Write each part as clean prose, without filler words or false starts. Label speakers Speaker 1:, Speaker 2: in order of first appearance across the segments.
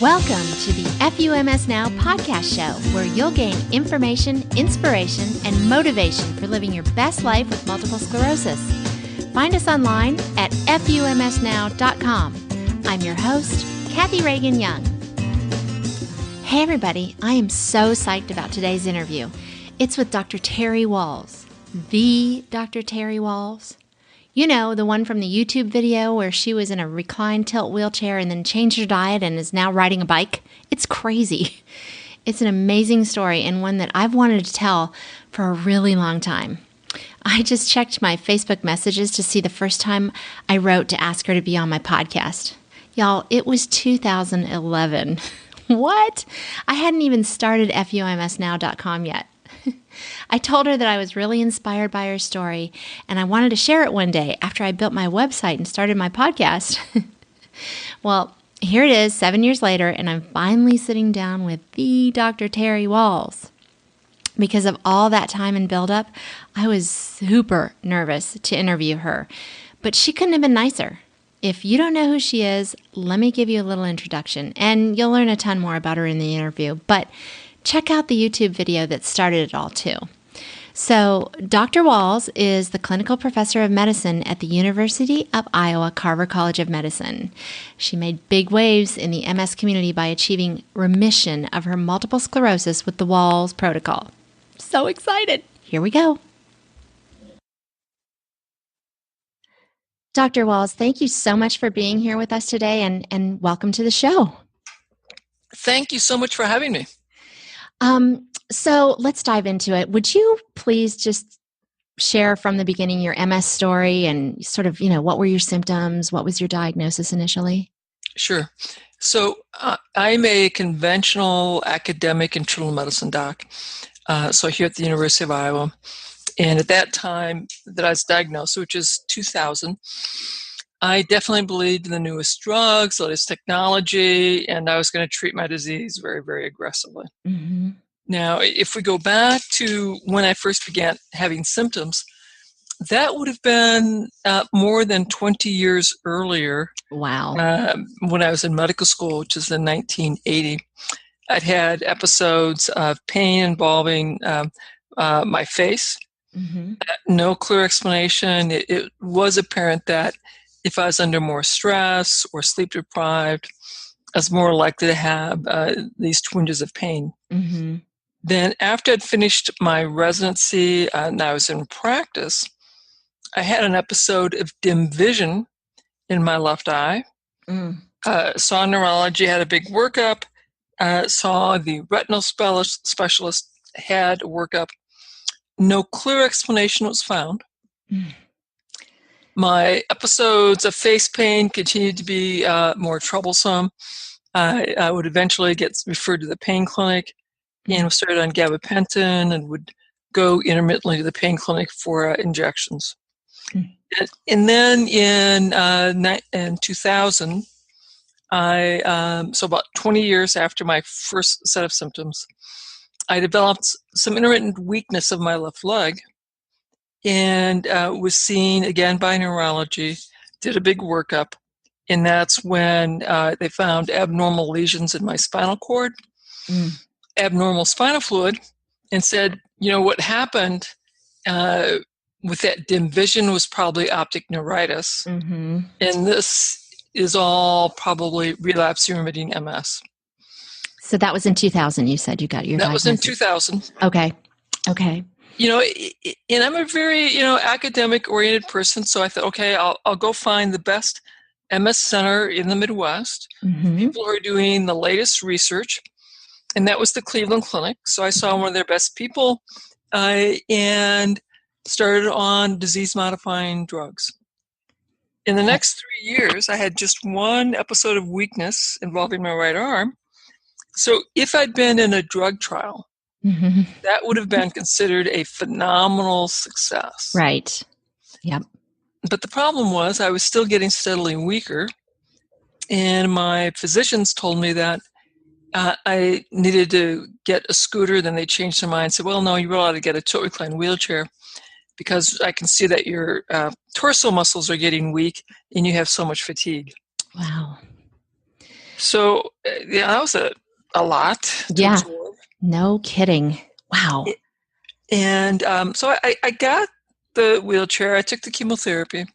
Speaker 1: Welcome to the FUMS Now podcast show, where you'll gain information, inspiration, and motivation for living your best life with multiple sclerosis. Find us online at FUMSnow.com. I'm your host, Kathy Reagan Young. Hey everybody, I am so psyched about today's interview. It's with Dr. Terry Wahls. The Dr. Terry Wahls. You know, the one from the YouTube video where she was in a reclined tilt wheelchair and then changed her diet and is now riding a bike. It's crazy. It's an amazing story and one that I've wanted to tell for a really long time. I just checked my Facebook messages to see the first time I wrote to ask her to be on my podcast. Y'all, it was 2011. What? I hadn't even started FUMSnow.com yet. I told her that I was really inspired by her story, and I wanted to share it one day after I built my website and started my podcast. Well, here it is 7 years later, and I'm finally sitting down with the Dr. Terry Wahls. Because of all that time and build-up, I was super nervous to interview her, but she couldn't have been nicer. If you don't know who she is, let me give you a little introduction, and you'll learn a ton more about her in the interview, but check out the YouTube video that started it all too. So, Dr. Wahls is the clinical professor of medicine at the University of Iowa Carver College of Medicine. She made big waves in the MS community by achieving remission of her multiple sclerosis with the Wahls Protocol. So excited! Here we go. Dr. Wahls, thank you so much for being here with us today and welcome to the show.
Speaker 2: Thank you so much for having me.
Speaker 1: So let's dive into it. Would you please just share from the beginning your MS story and sort of, what were your symptoms? What was your diagnosis initially?
Speaker 2: Sure. So I'm a conventional academic internal medicine doc. So here at the University of Iowa. And at that time that I was diagnosed, which is 2000, I definitely believed in the newest drugs, the latest technology, and I was going to treat my disease very, very aggressively.
Speaker 1: Mm-hmm.
Speaker 2: Now, if we go back to when I first began having symptoms, that would have been more than 20 years earlier.
Speaker 1: Wow.
Speaker 2: When I was in medical school, which is in 1980. I'd had episodes of pain involving my face.
Speaker 1: Mm-hmm.
Speaker 2: No clear explanation. It was apparent that if I was under more stress or sleep deprived, I was more likely to have these twinges of pain.
Speaker 1: Mm-hmm.
Speaker 2: Then after I'd finished my residency and I was in practice, I had an episode of dim vision in my left eye. Saw a neurology, had a big workup, saw the retinal specialist, had a workup. No clear explanation was found. My episodes of face pain continued to be more troublesome. I would eventually get referred to the pain clinic and was started on gabapentin and would go intermittently to the pain clinic for injections. And then in 2000, so about 20 years after my first set of symptoms, I developed some intermittent weakness of my left leg and was seen again by neurology, did a big workup, and that's when they found abnormal lesions in my spinal cord, abnormal spinal fluid, and said, what happened with that dim vision was probably optic neuritis, and this is all probably relapsing remitting MS.
Speaker 1: So that was in 2000, you said you got your diagnosis.
Speaker 2: That was in 2000.
Speaker 1: Okay.
Speaker 2: And I'm a very, academic-oriented person, so I thought, okay, I'll go find the best MS center in the Midwest, people who are doing the latest research, and that was the Cleveland Clinic. So I saw one of their best people and started on disease-modifying drugs. In the next 3 years, I had just one episode of weakness involving my right arm. So if I'd been in a drug trial, that would have been considered a phenomenal success.
Speaker 1: Right. Yep.
Speaker 2: But the problem was I was still getting steadily weaker, and my physicians told me that I needed to get a scooter. Then they changed their mind and said, well, no, you really ought to get a tilt-recline wheelchair because I can see that your torso muscles are getting weak and you have so much fatigue.
Speaker 1: Wow.
Speaker 2: So, yeah, that was a lot to
Speaker 1: Yeah.
Speaker 2: absorb.
Speaker 1: No kidding. Wow.
Speaker 2: And so I got the wheelchair, I took the chemotherapy,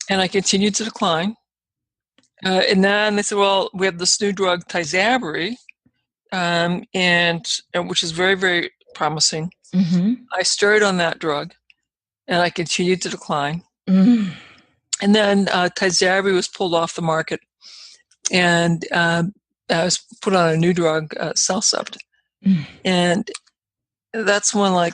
Speaker 2: and I continued to decline. And then they said, well, we have this new drug, Tysabri, and which is very, very promising.
Speaker 1: Mm-hmm.
Speaker 2: I started on that drug, and I continued to decline.
Speaker 1: Mm.
Speaker 2: And then Tysabri was pulled off the market, and I was put on a new drug, Cellcept.
Speaker 1: Mm.
Speaker 2: And that's when, like,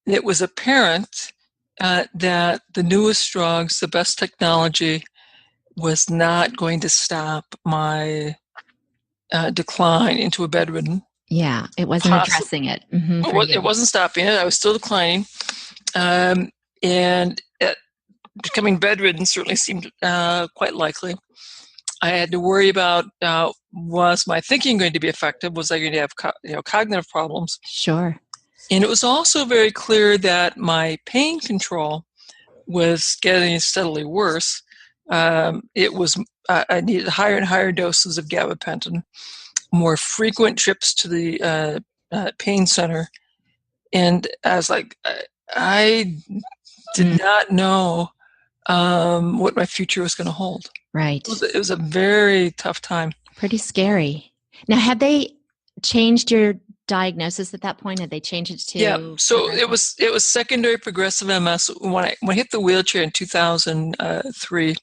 Speaker 2: it was apparent that the newest drugs, the best technology, was not going to stop my decline into a bedridden.
Speaker 1: Yeah, it wasn't addressing it. Mm-hmm,
Speaker 2: It wasn't stopping it. I was still declining. And becoming bedridden certainly seemed quite likely. I had to worry about, was my thinking going to be effective? Was I going to have cognitive problems?
Speaker 1: Sure.
Speaker 2: And it was also very clear that my pain control was getting steadily worse. It was I needed higher and higher doses of gabapentin, more frequent trips to the pain center, and I was like, I did not know what my future was going to hold.
Speaker 1: Right.
Speaker 2: It was a very tough time.
Speaker 1: Pretty scary. Now, had they changed your diagnosis at that point? Had they changed it to?
Speaker 2: Yeah. So it was secondary progressive MS. When I hit the wheelchair in 2003,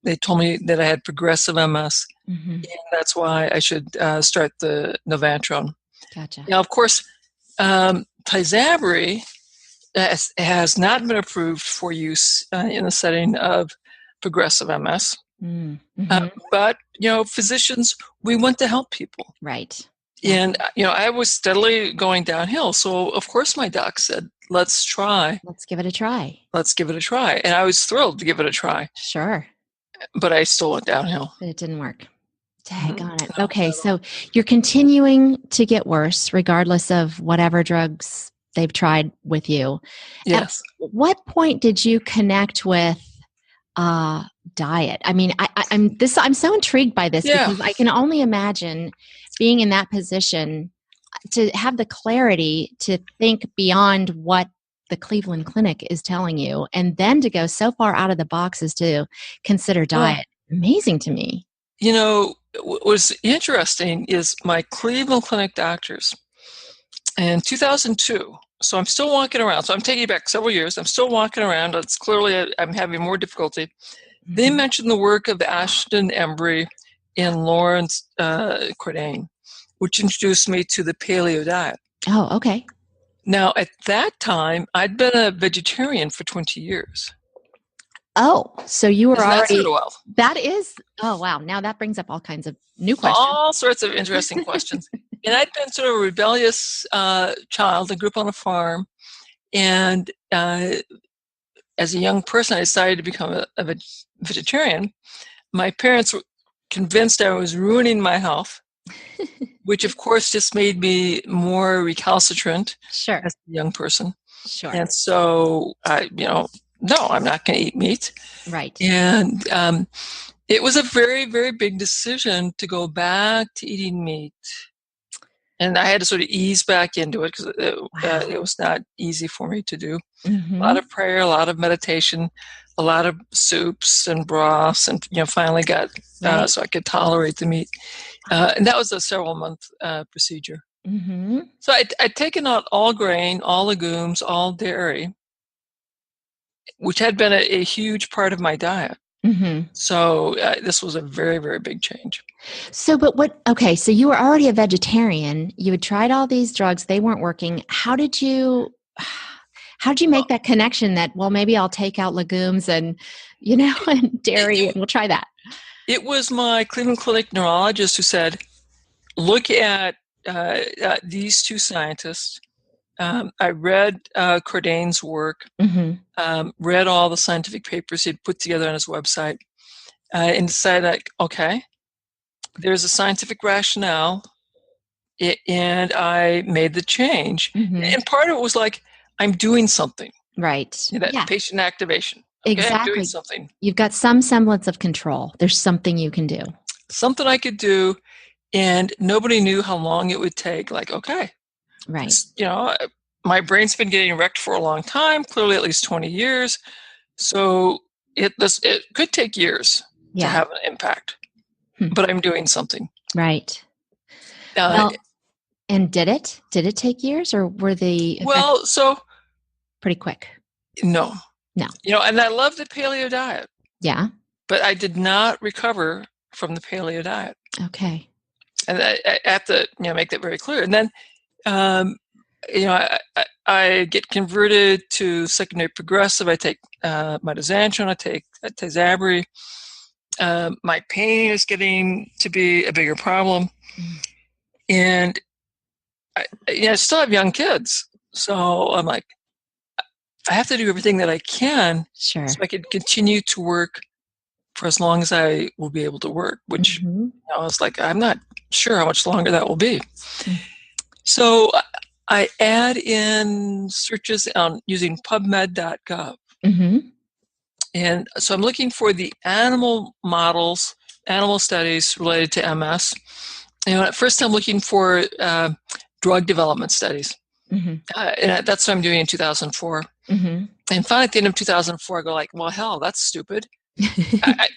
Speaker 2: they told me that I had progressive MS, and that's why I should start the Novantron.
Speaker 1: Gotcha.
Speaker 2: Now, of course, Tysabri has not been approved for use in the setting of progressive MS.
Speaker 1: Mm-hmm.
Speaker 2: But, physicians, we want to help people.
Speaker 1: Right.
Speaker 2: And, I was steadily going downhill. So, of course, my doc said, let's try.
Speaker 1: Let's give it a try.
Speaker 2: Let's give it a try. And I was thrilled to give it a try.
Speaker 1: Sure.
Speaker 2: But I still went downhill.
Speaker 1: But it didn't work. Daggone it. Okay, so you're continuing to get worse regardless of whatever drugs they've tried with you.
Speaker 2: Yes.
Speaker 1: At what point did you connect with diet? I mean, I'm so intrigued by this because I can only imagine being in that position to have the clarity to think beyond what the Cleveland Clinic is telling you, and then to go so far out of the box as to consider diet. Amazing to me.
Speaker 2: What was interesting is my Cleveland Clinic doctors in 2002. So I'm still walking around. So I'm taking it back several years. I'm still walking around. It's clearly I'm having more difficulty. Mm-hmm. They mentioned the work of Ashton Embry and Lawrence Cordain, which introduced me to the paleo diet.
Speaker 1: Oh, okay.
Speaker 2: Now, at that time, I'd been a vegetarian for 20 years.
Speaker 1: Oh, so you were already.
Speaker 2: Well?
Speaker 1: That is. Oh, wow. Now that brings up all kinds of new questions.
Speaker 2: All sorts of interesting questions. And I'd been sort of a rebellious child. I grew up on a farm. And as a young person, I decided to become a vegetarian. My parents were convinced I was ruining my health, which, of course, just made me more recalcitrant as a young person.
Speaker 1: Sure.
Speaker 2: And so, no, I'm not going to eat meat.
Speaker 1: Right.
Speaker 2: And it was a very, very big decision to go back to eating meat. And I had to sort of ease back into it because it was not easy for me to do. Mm-hmm. A lot of prayer, a lot of meditation, a lot of soups and broths, and finally got so I could tolerate the meat. And that was a several-month procedure. Mm-hmm. So I'd taken out all grain, all legumes, all dairy, which had been a huge part of my diet. Mm-hmm. So this was a very, very big change.
Speaker 1: So, so you were already a vegetarian. You had tried all these drugs. They weren't working. How did you make that connection that, well, maybe I'll take out legumes and, and dairy and we'll try that?
Speaker 2: It was my Cleveland Clinic neurologist who said, look at these two scientists. I read Cordain's work, read all the scientific papers he'd put together on his website, and decided, okay, there's a scientific rationale, and I made the change. Mm-hmm. And part of it was like, I'm doing something.
Speaker 1: Right.
Speaker 2: Patient activation. Okay, I'm doing
Speaker 1: Exactly.
Speaker 2: something.
Speaker 1: You've got some semblance of control. There's something you can do.
Speaker 2: Something I could do, and nobody knew how long it would take. Like, okay,
Speaker 1: Right.
Speaker 2: my brain's been getting wrecked for a long time, clearly at least 20 years. So it could take years to have an impact, but I'm doing something.
Speaker 1: Right. Well, and did it take years, or were the effects pretty quick?
Speaker 2: No. And I love the paleo diet.
Speaker 1: Yeah.
Speaker 2: But I did not recover from the paleo diet.
Speaker 1: Okay.
Speaker 2: And I have to make that very clear. And then I get converted to secondary progressive. I take mitoxantrone. I take Tysabri. My pain is getting to be a bigger problem. And I still have young kids. So I'm like, I have to do everything that I can so I can continue to work for as long as I will be able to work, which I was like, I'm not sure how much longer that will be. So I add in searches on using PubMed.gov. And so I'm looking for the animal models, animal studies related to MS. At first I'm looking for drug development studies. And that's what I'm doing in 2004. And finally at the end of 2004, I go like, well, hell, that's stupid. I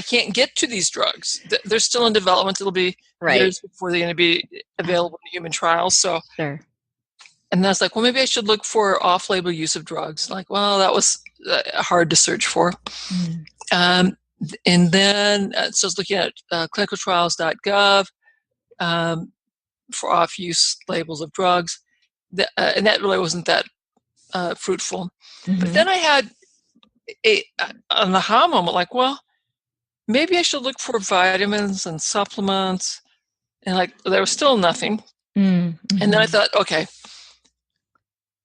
Speaker 2: can't get to these drugs. They're still in development. It'll be years before they're going to be available in human trials. So, and then I was like, well, maybe I should look for off-label use of drugs. Like, well, that was hard to search for. And then so I was looking at clinicaltrials.gov for off-use labels of drugs, and that really wasn't that fruitful. But then I had an aha moment, like, well, maybe I should look for vitamins and supplements, and like there was still nothing. And then I thought, okay,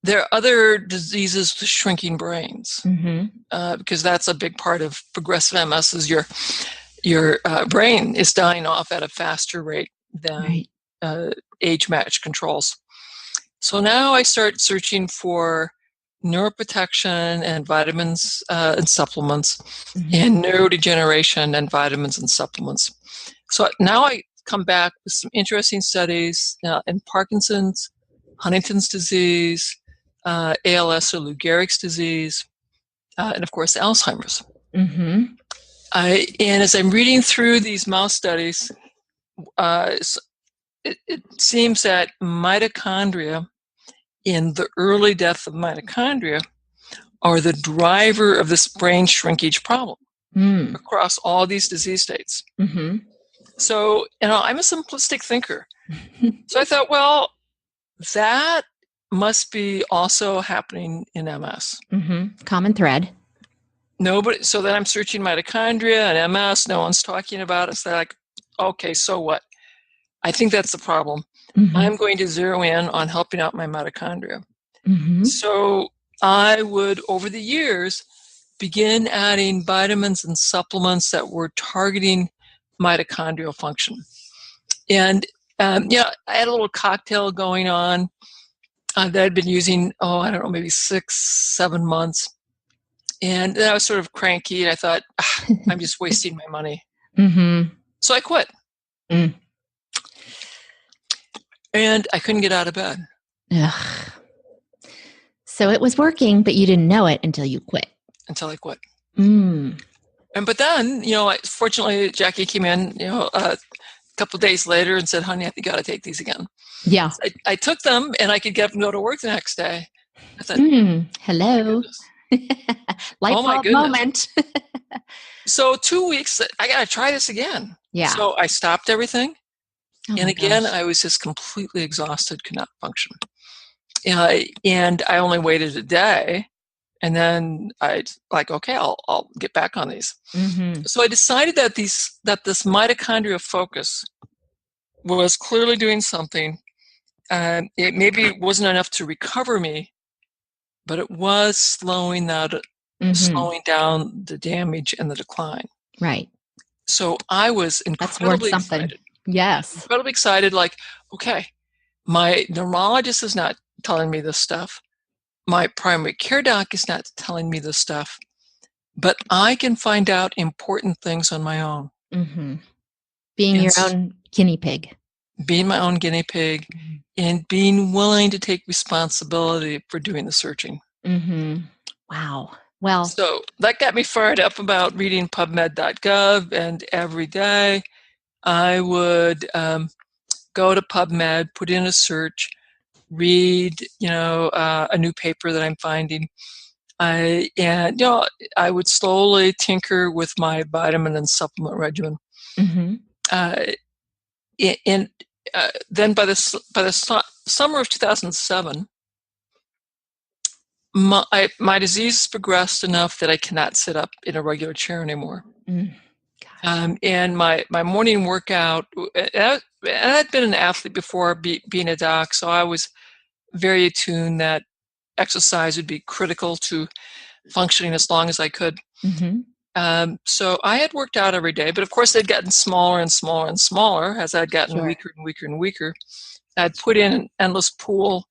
Speaker 2: there are other diseases with shrinking brains, because that's a big part of progressive MS. Is your brain is dying off at a faster rate than age-matched controls. So now I start searching for neuroprotection and vitamins and supplements, and neurodegeneration and vitamins and supplements. So now I come back with some interesting studies in Parkinson's, Huntington's disease, ALS or Lou Gehrig's disease, and of course Alzheimer's. And as I'm reading through these mouse studies, it seems that mitochondria in the early death of mitochondria are the driver of this brain shrinkage problem across all these disease states. So, I'm a simplistic thinker. So I thought, well, that must be also happening in MS.
Speaker 1: Common thread.
Speaker 2: Nobody. So then I'm searching mitochondria and MS. No one's talking about it. So they're like, okay, so what? I think that's the problem. I'm going to zero in on helping out my mitochondria. So I would, over the years, begin adding vitamins and supplements that were targeting mitochondrial function. And, I had a little cocktail going on that I'd been using, maybe 6-7 months. And then I was sort of cranky, and I thought, I'm just wasting my money. So I quit. And I couldn't get out of bed.
Speaker 1: Ugh. So it was working, but you didn't know it until you quit.
Speaker 2: Until I quit. But then, fortunately, Jackie came in, a couple of days later and said, honey, I think you got to take these again.
Speaker 1: Yeah.
Speaker 2: So I took them, and I could get up and go to work the next day. I thought,
Speaker 1: hello. Light bulb moment.
Speaker 2: So 2 weeks, I got to try this again.
Speaker 1: Yeah.
Speaker 2: So I stopped everything. And again, I was just completely exhausted, could not function. And I only waited a day, and then I'd like, okay, I'll get back on these. So I decided that this mitochondria focus was clearly doing something. It maybe wasn't enough to recover me, but it was slowing down the damage and the decline.
Speaker 1: Right.
Speaker 2: So I was incredibly excited.
Speaker 1: Yes.
Speaker 2: Incredibly excited, like, okay, my neurologist is not telling me this stuff. my primary care doc is not telling me this stuff, but I can find out important things on my own.
Speaker 1: Mm-hmm. Being
Speaker 2: And
Speaker 1: your own guinea pig.
Speaker 2: being my own guinea pig,
Speaker 1: Mm-hmm.
Speaker 2: and being willing to take responsibility for doing the searching.
Speaker 1: Mm-hmm. Wow. Well,
Speaker 2: So that got me fired up about reading PubMed.gov, and every day I would go to PubMed, put in a search, read, a new paper that I'm finding. I would slowly tinker with my vitamin and supplement regimen.
Speaker 1: mm-hmm.
Speaker 2: Uh, and then by the summer of 2007, my disease progressed enough that I cannot sit up in a regular chair anymore.
Speaker 1: Gosh.
Speaker 2: And my morning workout, and I'd been an athlete before being a doc, so I was very attuned that exercise would be critical to functioning as long as I could.
Speaker 1: Mm-hmm.
Speaker 2: So I had worked out every day, but of course they'd gotten smaller and smaller and smaller as I'd gotten
Speaker 1: Sure.
Speaker 2: weaker and weaker and weaker. I'd put in an endless pool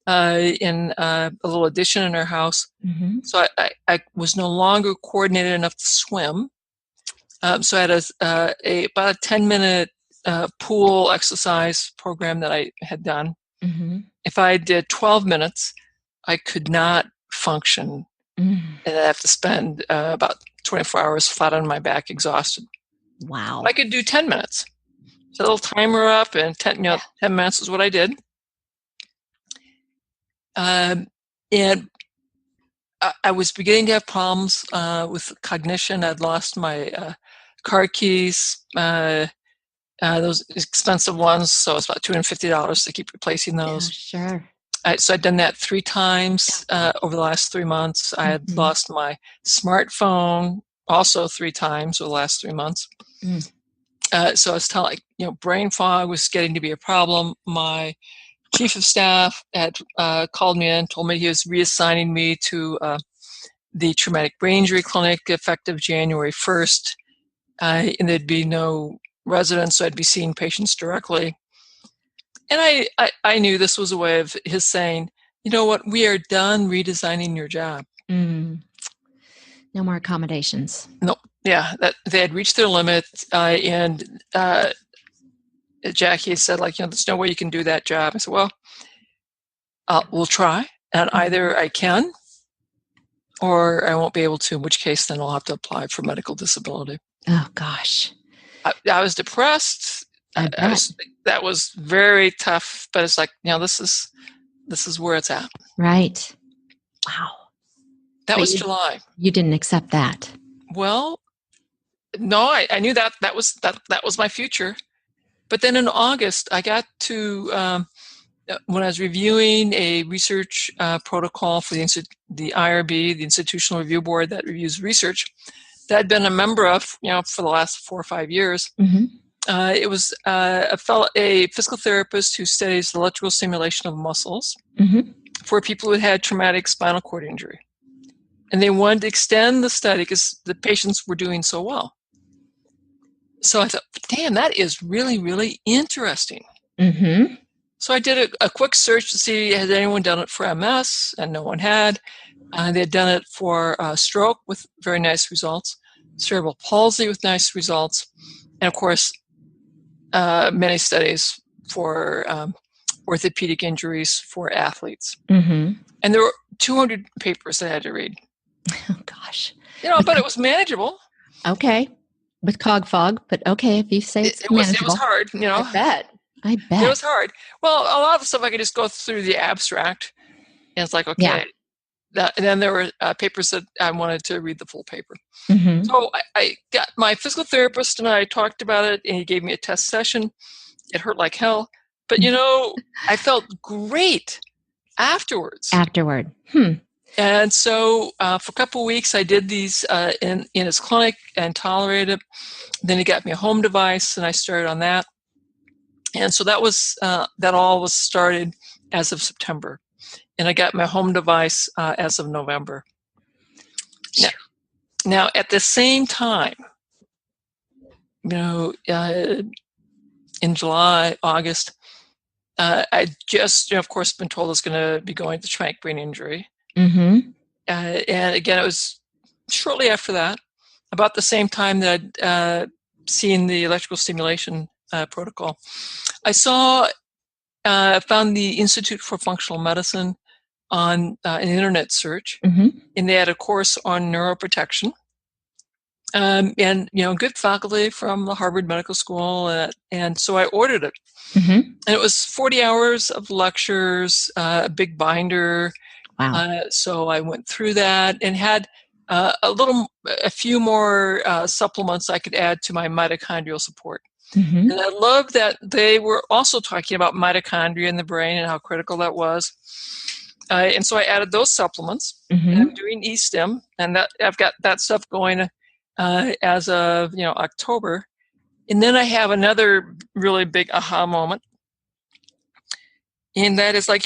Speaker 2: in a little addition in our house.
Speaker 1: Mm-hmm.
Speaker 2: So I was no longer coordinated enough to swim. So I had about a 10-minute pool exercise program that I had done.
Speaker 1: Mm-hmm.
Speaker 2: If I did 12 minutes, I could not function.
Speaker 1: Mm-hmm.
Speaker 2: And I'd have to spend about 24 hours flat on my back, exhausted.
Speaker 1: Wow.
Speaker 2: I could do 10 minutes. Set a little timer up, and 10 minutes is what I did. And I was beginning to have problems with cognition. I'd lost my car keys, those expensive ones, so it's about $250 to keep replacing those.
Speaker 1: Yeah, sure.
Speaker 2: So I'd done that 3 times over the last 3 months. I had lost my smartphone also 3 times over the last 3 months. So I was telling, brain fog was getting to be a problem. My chief of staff had called me in, told me he was reassigning me to the traumatic brain injury clinic effective January 1st. And there'd be no residents, so I'd be seeing patients directly. And I knew this was a way of his saying, you know what, we are done redesigning your job.
Speaker 1: No more accommodations.
Speaker 2: No, yeah, that they had reached their limit. And Jackie said, there's no way you can do that job. I said, well, we'll try. And either I can or I won't be able to, in which case then I'll have to apply for medical disability.
Speaker 1: Oh, gosh.
Speaker 2: I was depressed. That was very tough, but it's like, this is where it's at.
Speaker 1: Right. Wow.
Speaker 2: That was July.
Speaker 1: You didn't accept that.
Speaker 2: Well, no, I knew that was my future. But then in August, I got to, when I was reviewing a research protocol for the IRB, the Institutional Review Board that reviews research, that I'd been a member of, for the last 4 or 5 years. It was a physical therapist who studies electrical stimulation of muscles for people who had traumatic spinal cord injury. And they wanted to extend the study because the patients were doing so well. So I thought, damn, that is really, really interesting. So I did a quick search to see, had anyone done it for MS? And no one had. They had done it for stroke with very nice results, cerebral palsy with nice results, and of course, many studies for orthopedic injuries for athletes. And there were 200 papers I had to read.
Speaker 1: Oh, gosh.
Speaker 2: But it was manageable.
Speaker 1: Okay. With cog fog, but okay, if you say it's manageable.
Speaker 2: It was hard,
Speaker 1: I bet.
Speaker 2: It was hard. Well, a lot of the stuff I could just go through the abstract, and it's like, okay. Yeah. And then there were papers that I wanted to read the full paper. So I got my physical therapist, and I talked about it, and he gave me a test session. It hurt like hell. But, I felt great afterwards. And so for a couple of weeks, I did these in his clinic and tolerated it. Then he got me a home device, and I started on that. And so that was that all was started as of September. And I got my home device as of November. Now, at the same time, in July, August, I just, of course, been told I was going to be going to traumatic brain injury.
Speaker 1: Mm-hmm.
Speaker 2: And again, it was shortly after that, about the same time that I'd seen the electrical stimulation protocol. I found the Institute for Functional Medicine on an internet search,
Speaker 1: Mm-hmm.
Speaker 2: and they had a course on neuroprotection. And good faculty from the Harvard Medical School, and so I ordered it.
Speaker 1: Mm-hmm.
Speaker 2: And it was 40 hours of lectures, a big binder.
Speaker 1: Wow.
Speaker 2: So I went through that and had a few more supplements I could add to my mitochondrial support.
Speaker 1: Mm-hmm.
Speaker 2: And I love that they were also talking about mitochondria in the brain and how critical that was. And so I added those supplements.
Speaker 1: Mm-hmm.
Speaker 2: And I'm doing e-stim, and that I've got that stuff going as of October. And then I have another really big aha moment, and that is like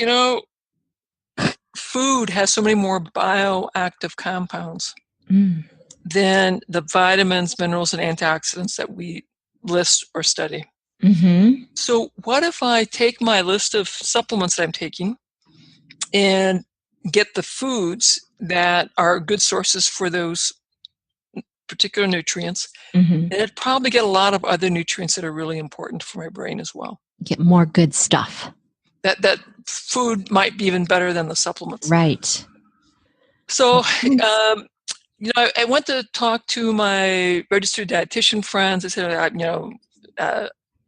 Speaker 2: food has so many more bioactive compounds than the vitamins, minerals, and antioxidants that we list or study.
Speaker 1: Mm-hmm.
Speaker 2: So what if I take my list of supplements that I'm taking and get the foods that are good sources for those particular nutrients,
Speaker 1: Mm-hmm.
Speaker 2: and it'd probably get a lot of other nutrients that are really important for my brain as well.
Speaker 1: Get more good stuff.
Speaker 2: That food might be even better than the supplements.
Speaker 1: Right.
Speaker 2: So, I went to talk to my registered dietitian friends. I said,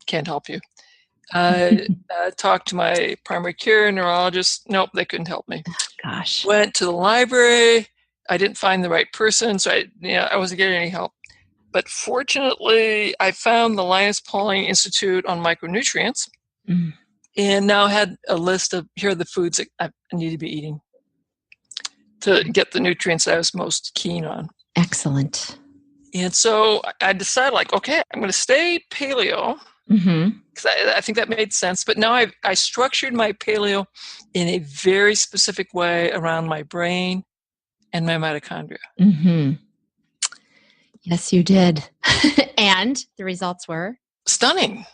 Speaker 2: can't help you. Talked to my primary care neurologist. Nope, they couldn't help me.
Speaker 1: Gosh.
Speaker 2: Went to the library. I didn't find the right person, so I wasn't getting any help. But fortunately, I found the Linus Pauling Institute on Micronutrients, and now had a list of here are the foods that I need to be eating to get the nutrients that I was most keen on.
Speaker 1: Excellent.
Speaker 2: And so I decided, okay, I'm going to stay paleo, because I think that made sense. But now I structured my paleo in a very specific way around my brain and my mitochondria.
Speaker 1: Yes, you did. And the results were?
Speaker 2: Stunning.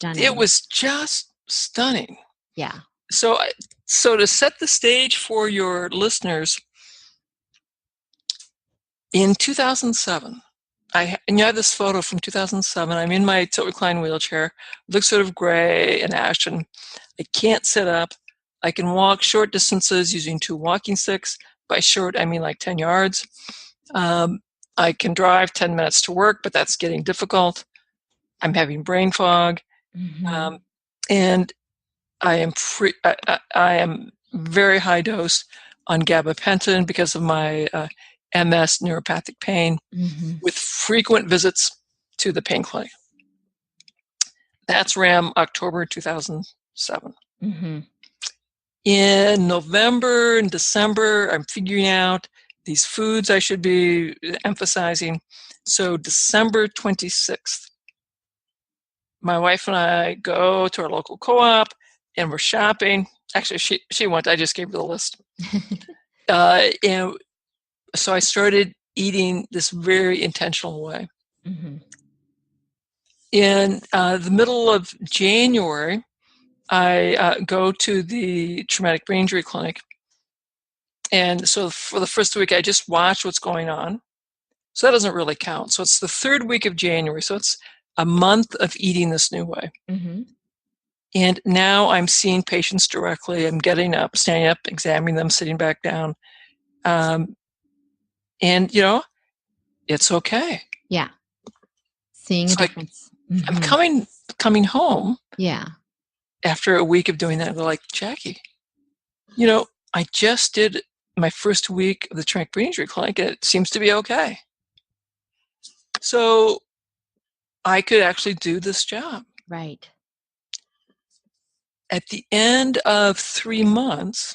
Speaker 2: It was just stunning.
Speaker 1: Yeah.
Speaker 2: So to set the stage for your listeners, in 2007, I have this photo from 2007. I'm in my tilt-recline wheelchair. Looks sort of gray and ashen. I can't sit up. I can walk short distances using 2 walking sticks. By short, I mean like 10 yards. I can drive 10 minutes to work, but that's getting difficult. I'm having brain fog. And I am I am very high dose on gabapentin because of my MS neuropathic pain, with frequent visits to the pain clinic. That's RAM October 2007. In November and December, I'm figuring out these foods I should be emphasizing. So December 26th, my wife and I go to our local co-op, and we're shopping. Actually, she went. I just gave her the list. And so I started eating this very intentional way. In the middle of January, I go to the traumatic brain injury clinic. And so for the first week, I just watch what's going on. So that doesn't really count. So it's the third week of January. So it's a month of eating this new way. And now I'm seeing patients directly. I'm getting up, standing up, examining them, sitting back down. And, it's okay.
Speaker 1: Yeah. Seeing a difference.
Speaker 2: I'm coming home.
Speaker 1: Yeah.
Speaker 2: After a week of doing that, they're like, Jackie, I just did my first week of the traumatic brain injury clinic, and it seems to be okay. So I could actually do this job.
Speaker 1: Right.
Speaker 2: At the end of 3 months,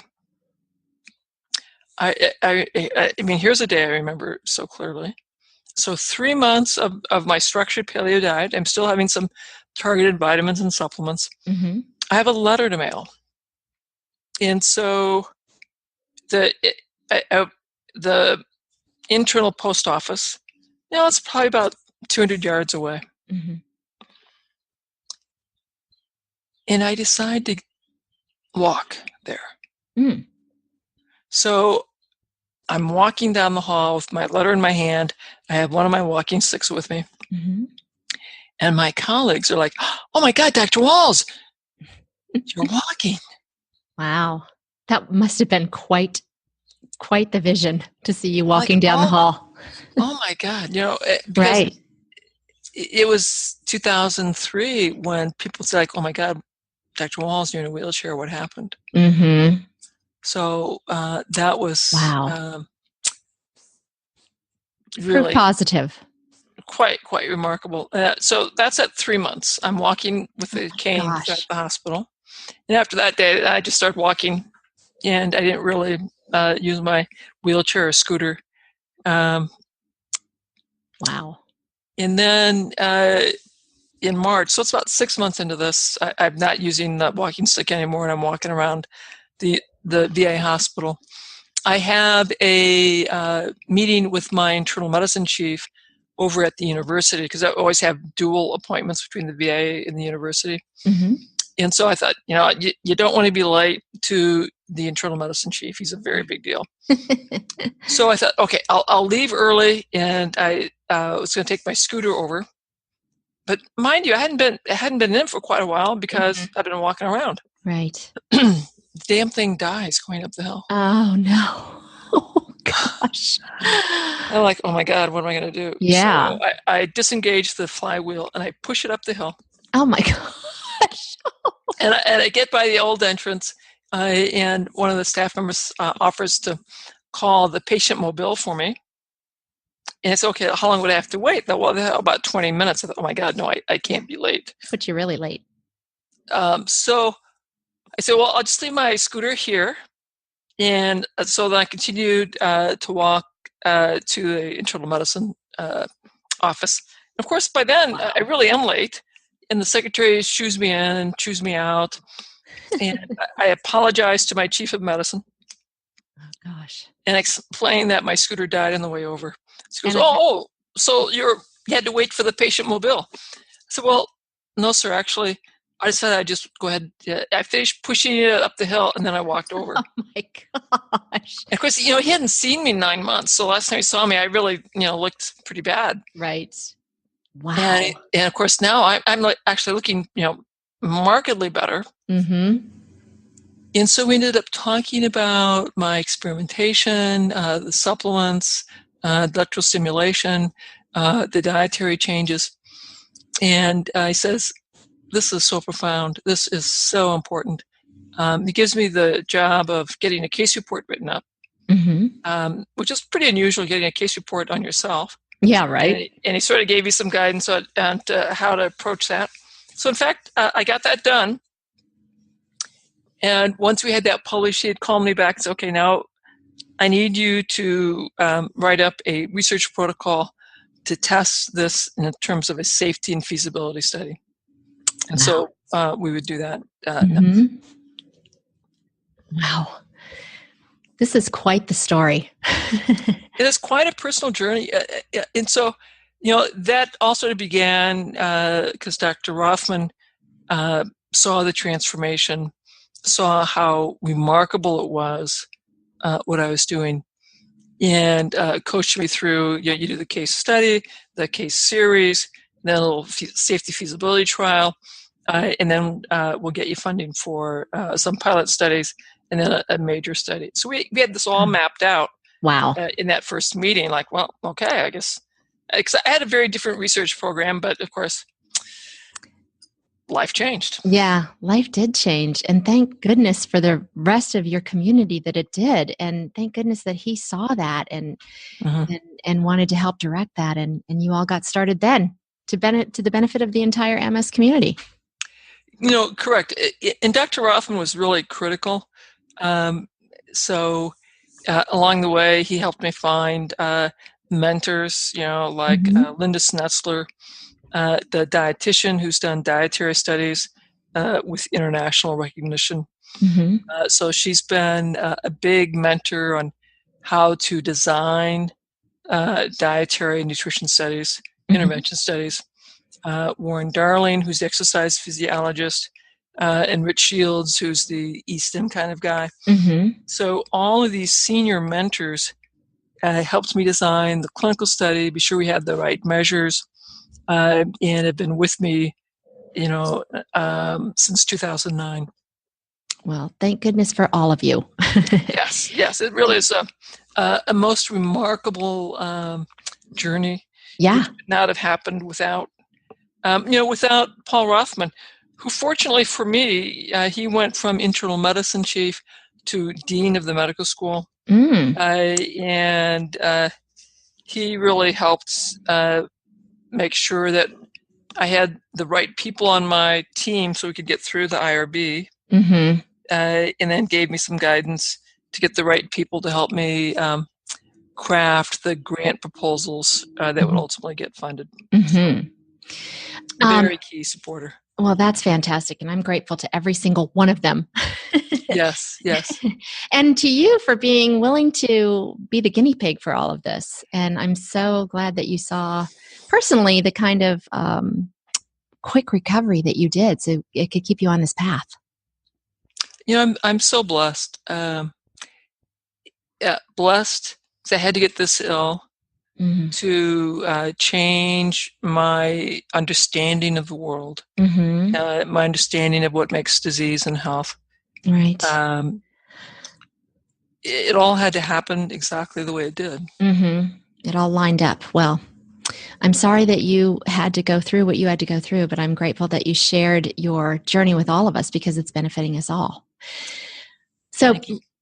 Speaker 2: I mean, here's a day I remember so clearly. So 3 months of my structured paleo diet. I'm still having some targeted vitamins and supplements. I have a letter to mail. And so the internal post office, it's probably about 200 yards away. And I decide to walk there. So I'm walking down the hall with my letter in my hand. I have one of my walking sticks with me.
Speaker 1: Mm-hmm.
Speaker 2: And my colleagues are like, "Oh my God, Dr. Wahls, you're walking."
Speaker 1: Wow. That must have been quite the vision to see you walking
Speaker 2: Like,
Speaker 1: down the hall.
Speaker 2: oh my God, because
Speaker 1: Right.
Speaker 2: it was 2003 when people said, like, "Oh my God, Dr. Wahls, you're in a wheelchair. What happened?"
Speaker 1: Mm-hmm.
Speaker 2: So that was
Speaker 1: Wow. Proof
Speaker 2: really
Speaker 1: positive.
Speaker 2: quite remarkable. So that's at 3 months. I'm walking with a cane at
Speaker 1: Gosh.
Speaker 2: the hospital, and after that day, I just started walking, and I didn't really use my wheelchair or scooter. Um,
Speaker 1: Wow.
Speaker 2: and then in March, so it's about 6 months into this, I'm not using the walking stick anymore, and I'm walking around the VA hospital. I have a meeting with my internal medicine chief over at the university, because I always have dual appointments between the VA and the university.
Speaker 1: Mm-hmm.
Speaker 2: And so I thought, you don't want to be late to the internal medicine chief. He's a very big deal. So I thought, okay, I'll leave early, and I was going to take my scooter over. But mind you, I hadn't been in for quite a while because I've been walking around.
Speaker 1: Right.
Speaker 2: The damn thing dies going up the hill.
Speaker 1: Oh, no. Oh, gosh.
Speaker 2: I'm like, oh my God, what am I going to do?
Speaker 1: Yeah.
Speaker 2: So I disengage the flywheel and I push it up the hill.
Speaker 1: Oh, my gosh.
Speaker 2: And I get by the old entrance, and one of the staff members offers to call the patient mobile for me. And it's okay, how long would I have to wait? Well, about 20 minutes. I thought, oh my God, no, I can't be late.
Speaker 1: But you're really late.
Speaker 2: So I said, well, I'll just leave my scooter here. And so then I continued to walk to the internal medicine office. Of course, by then, I really am late. And the secretary shoos me in and chews me out. And I apologized to my chief of medicine.
Speaker 1: Oh, gosh.
Speaker 2: And explained that my scooter died on the way over. She goes,
Speaker 1: And
Speaker 2: so you had to wait for the patient mobile. I said, well, no, sir, actually, I decided I'd just go ahead. I finished pushing it up the hill, and then I walked over.
Speaker 1: Oh, my gosh.
Speaker 2: And of course, he hadn't seen me in 9 months. So last time he saw me, I really, looked pretty bad.
Speaker 1: Right. Wow.
Speaker 2: And of course, now I'm actually looking, markedly better.
Speaker 1: Mm-hmm.
Speaker 2: And so we ended up talking about my experimentation, the supplements, electrical stimulation, the dietary changes. And he says, this is so profound. This is so important. He gives me the job of getting a case report written up, which is pretty unusual, getting a case report on yourself.
Speaker 1: Yeah, right.
Speaker 2: And he sort of gave me some guidance on how to approach that. So in fact, I got that done. And once we had that published, he had called me back and said, okay, now I need you to write up a research protocol to test this in terms of a safety and feasibility study. And so we would do that.
Speaker 1: Wow. This is quite the story.
Speaker 2: It is quite a personal journey. And so, that also began because Dr. Rothman saw the transformation, saw how remarkable it was, what I was doing, and coached me through, you do the case study, the case series, then a little safety feasibility trial, and then we'll get you funding for some pilot studies, and then a major study. So we had this all mapped out.
Speaker 1: Wow.
Speaker 2: In that first meeting, like, well, okay, I guess. I had a very different research program, but of course, life changed.
Speaker 1: Yeah, life did change. And thank goodness for the rest of your community that it did. And thank goodness that he saw that and wanted to help direct that. And you all got started then to the benefit of the entire MS community.
Speaker 2: Correct. And Dr. Rothman was really critical. So along the way, he helped me find mentors, like Linda Snetzler, the dietitian who's done dietary studies with international recognition. So she's been a big mentor on how to design dietary and nutrition studies, intervention studies. Warren Darling, who's the exercise physiologist, and Rich Shields, who's the e-stim kind of guy. So all of these senior mentors helped me design the clinical study, be sure we had the right measures, and have been with me, since 2009.
Speaker 1: Well, thank goodness for all of you.
Speaker 2: Yes, it really is a most remarkable journey.
Speaker 1: Yeah.
Speaker 2: Which would not have happened without Paul Rothman, who fortunately for me, he went from internal medicine chief to dean of the medical school. And he really helped make sure that I had the right people on my team so we could get through the IRB, and then gave me some guidance to get the right people to help me craft the grant proposals that would ultimately get funded. So, a very key supporter.
Speaker 1: Well, that's fantastic, and I'm grateful to every single one of them.
Speaker 2: Yes.
Speaker 1: And to you for being willing to be the guinea pig for all of this. And I'm so glad that you saw personally the kind of quick recovery that you did, so it could keep you on this path.
Speaker 2: I'm so blessed. Blessed because I had to get this ill to change my understanding of the world, my understanding of what makes disease and health.
Speaker 1: Right.
Speaker 2: It all had to happen exactly the way it did.
Speaker 1: It all lined up. Well, I'm sorry that you had to go through what you had to go through, but I'm grateful that you shared your journey with all of us because it's benefiting us all. So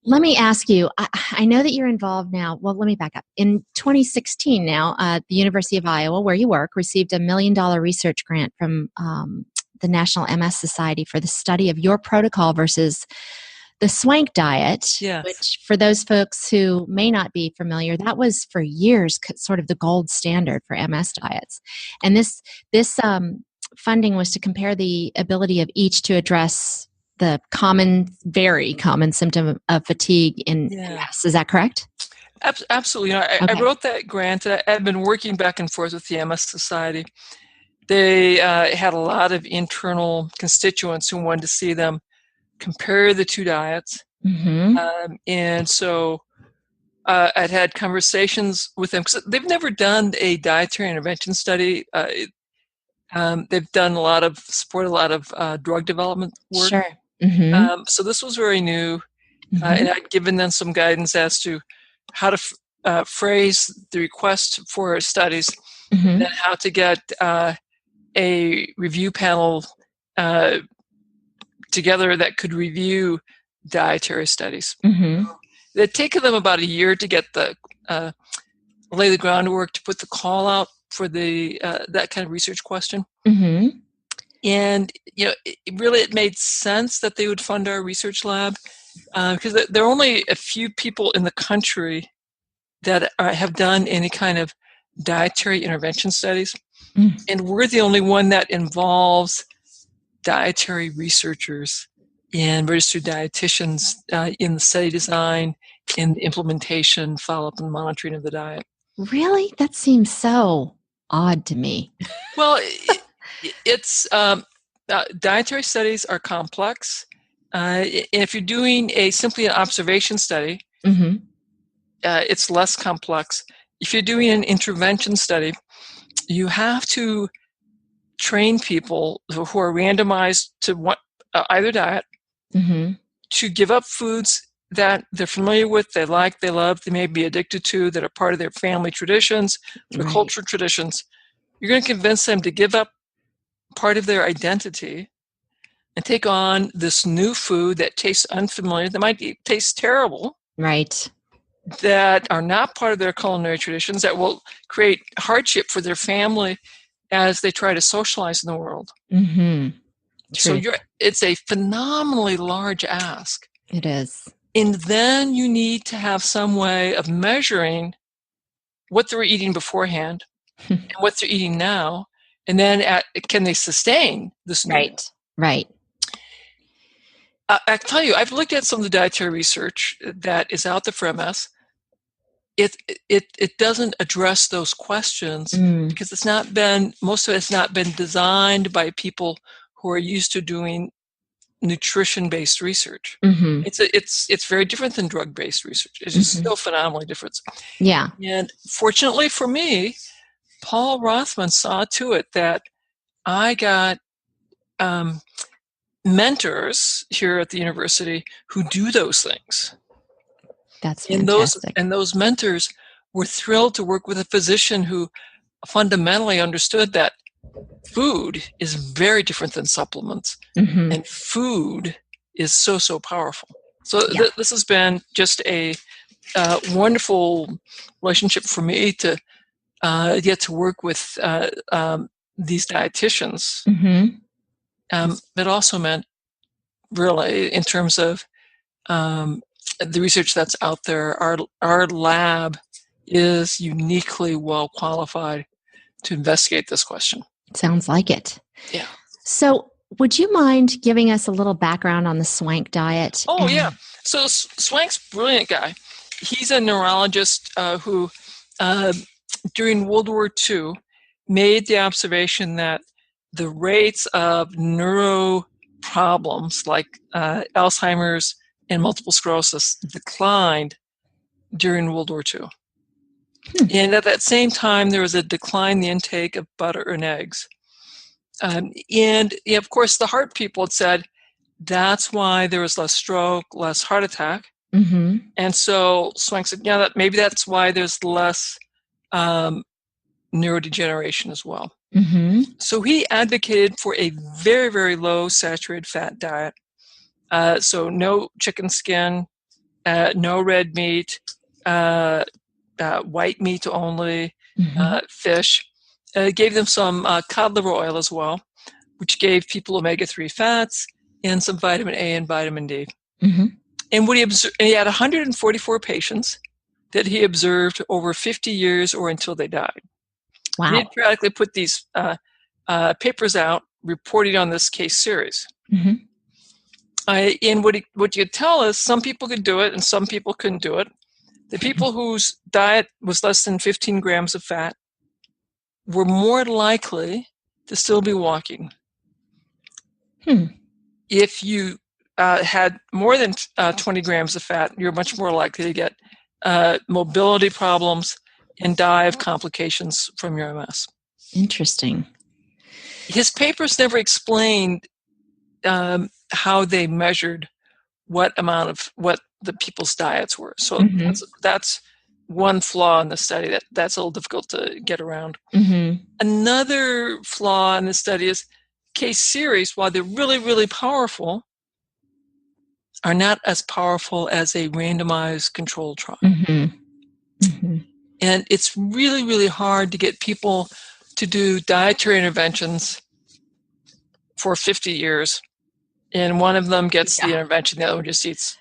Speaker 1: let me ask you, I know that you're involved now. Well, let me back up. In 2016 now, the University of Iowa, where you work, received a $1 million research grant from the National MS Society for the study of your protocol versus the Swank diet, which for those folks who may not be familiar, that was for years sort of the gold standard for MS diets. And this funding was to compare the ability of each to address the very common symptom of fatigue in MS. Is that correct?
Speaker 2: Absolutely. I wrote that grant. I've been working back and forth with the MS Society. They had a lot of internal constituents who wanted to see them compare the two diets. And so I'd had conversations with them because they've never done a dietary intervention study. They've done a lot of drug development work.
Speaker 1: Sure.
Speaker 2: So this was very new. And I'd given them some guidance as to how to phrase the request for studies, and how to get a review panel together that could review dietary studies. It'd taken them about a year to get lay the groundwork to put the call out for the that kind of research question. And it made sense that they would fund our research lab because there are only a few people in the country that have done any kind of dietary intervention studies, and we're the only one that involves dietary researchers and registered dietitians in the study design, in the implementation, follow-up, and monitoring of the diet.
Speaker 1: Really? That seems so odd to me.
Speaker 2: Well, it's dietary studies are complex. If you're doing simply an observation study, it's less complex. If you're doing an intervention study, you have to train people who are randomized to either diet to give up foods that they're familiar with, they like, they love, they may be addicted to, that are part of their family traditions, their cultural traditions. You're going to convince them to give up part of their identity and take on this new food that tastes unfamiliar, that might taste terrible.
Speaker 1: Right.
Speaker 2: That are not part of their culinary traditions, that will create hardship for their family as they try to socialize in the world. So it's a phenomenally large ask.
Speaker 1: It is.
Speaker 2: And then you need to have some way of measuring what they were eating beforehand and what they're eating now. And then can they sustain this?
Speaker 1: Right.
Speaker 2: I tell you, I've looked at some of the dietary research that is out there for MS. It doesn't address those questions because most of it's not been designed by people who are used to doing nutrition-based research.
Speaker 1: Mm-hmm.
Speaker 2: It's very different than drug-based research. It's just so phenomenally different.
Speaker 1: Yeah.
Speaker 2: And fortunately for me, Paul Rothman saw to it that I got mentors here at the university who do those things.
Speaker 1: That's
Speaker 2: And
Speaker 1: fantastic.
Speaker 2: those mentors were thrilled to work with a physician who fundamentally understood that food is very different than supplements, and food is so powerful. So this has been just a wonderful relationship for me to get to work with these dietitians. It also meant, really, in terms of the research that's out there, our lab is uniquely well qualified to investigate this question.
Speaker 1: Sounds like it.
Speaker 2: Yeah.
Speaker 1: So would you mind giving us a little background on the Swank diet?
Speaker 2: Oh, yeah. So Swank's a brilliant guy. He's a neurologist who, during World War II, made the observation that the rates of neuro problems like Alzheimer's and multiple sclerosis declined during World War II. And at that same time, there was a decline in the intake of butter and eggs. And of course, the heart people had said that's why there was less stroke, less heart attack. And so Swank said, yeah, maybe that's why there's less neurodegeneration as well. So he advocated for a very, very low saturated fat diet. So no chicken skin, no red meat, white meat only, fish. Gave them some cod liver oil as well, which gave people omega-3 fats and some vitamin A and vitamin D. And what he had 144 patients that he observed over 50 years or until they died.
Speaker 1: Wow.
Speaker 2: He periodically put these papers out reporting on this case series. And what you could tell us, some people could do it and some people couldn't do it. The people whose diet was less than 15 grams of fat were more likely to still be walking. If you had more than 20 grams of fat, you're much more likely to get mobility problems and die of complications from your MS.
Speaker 1: Interesting.
Speaker 2: His papers never explained how they measured what the people's diets were. So that's one flaw in the study that's a little difficult to get around. Another flaw in the study is case series, while they're really, really powerful, are not as powerful as a randomized controlled trial. And it's really, really hard to get people to do dietary interventions for 50 years. And one of them gets the intervention, the other one just eat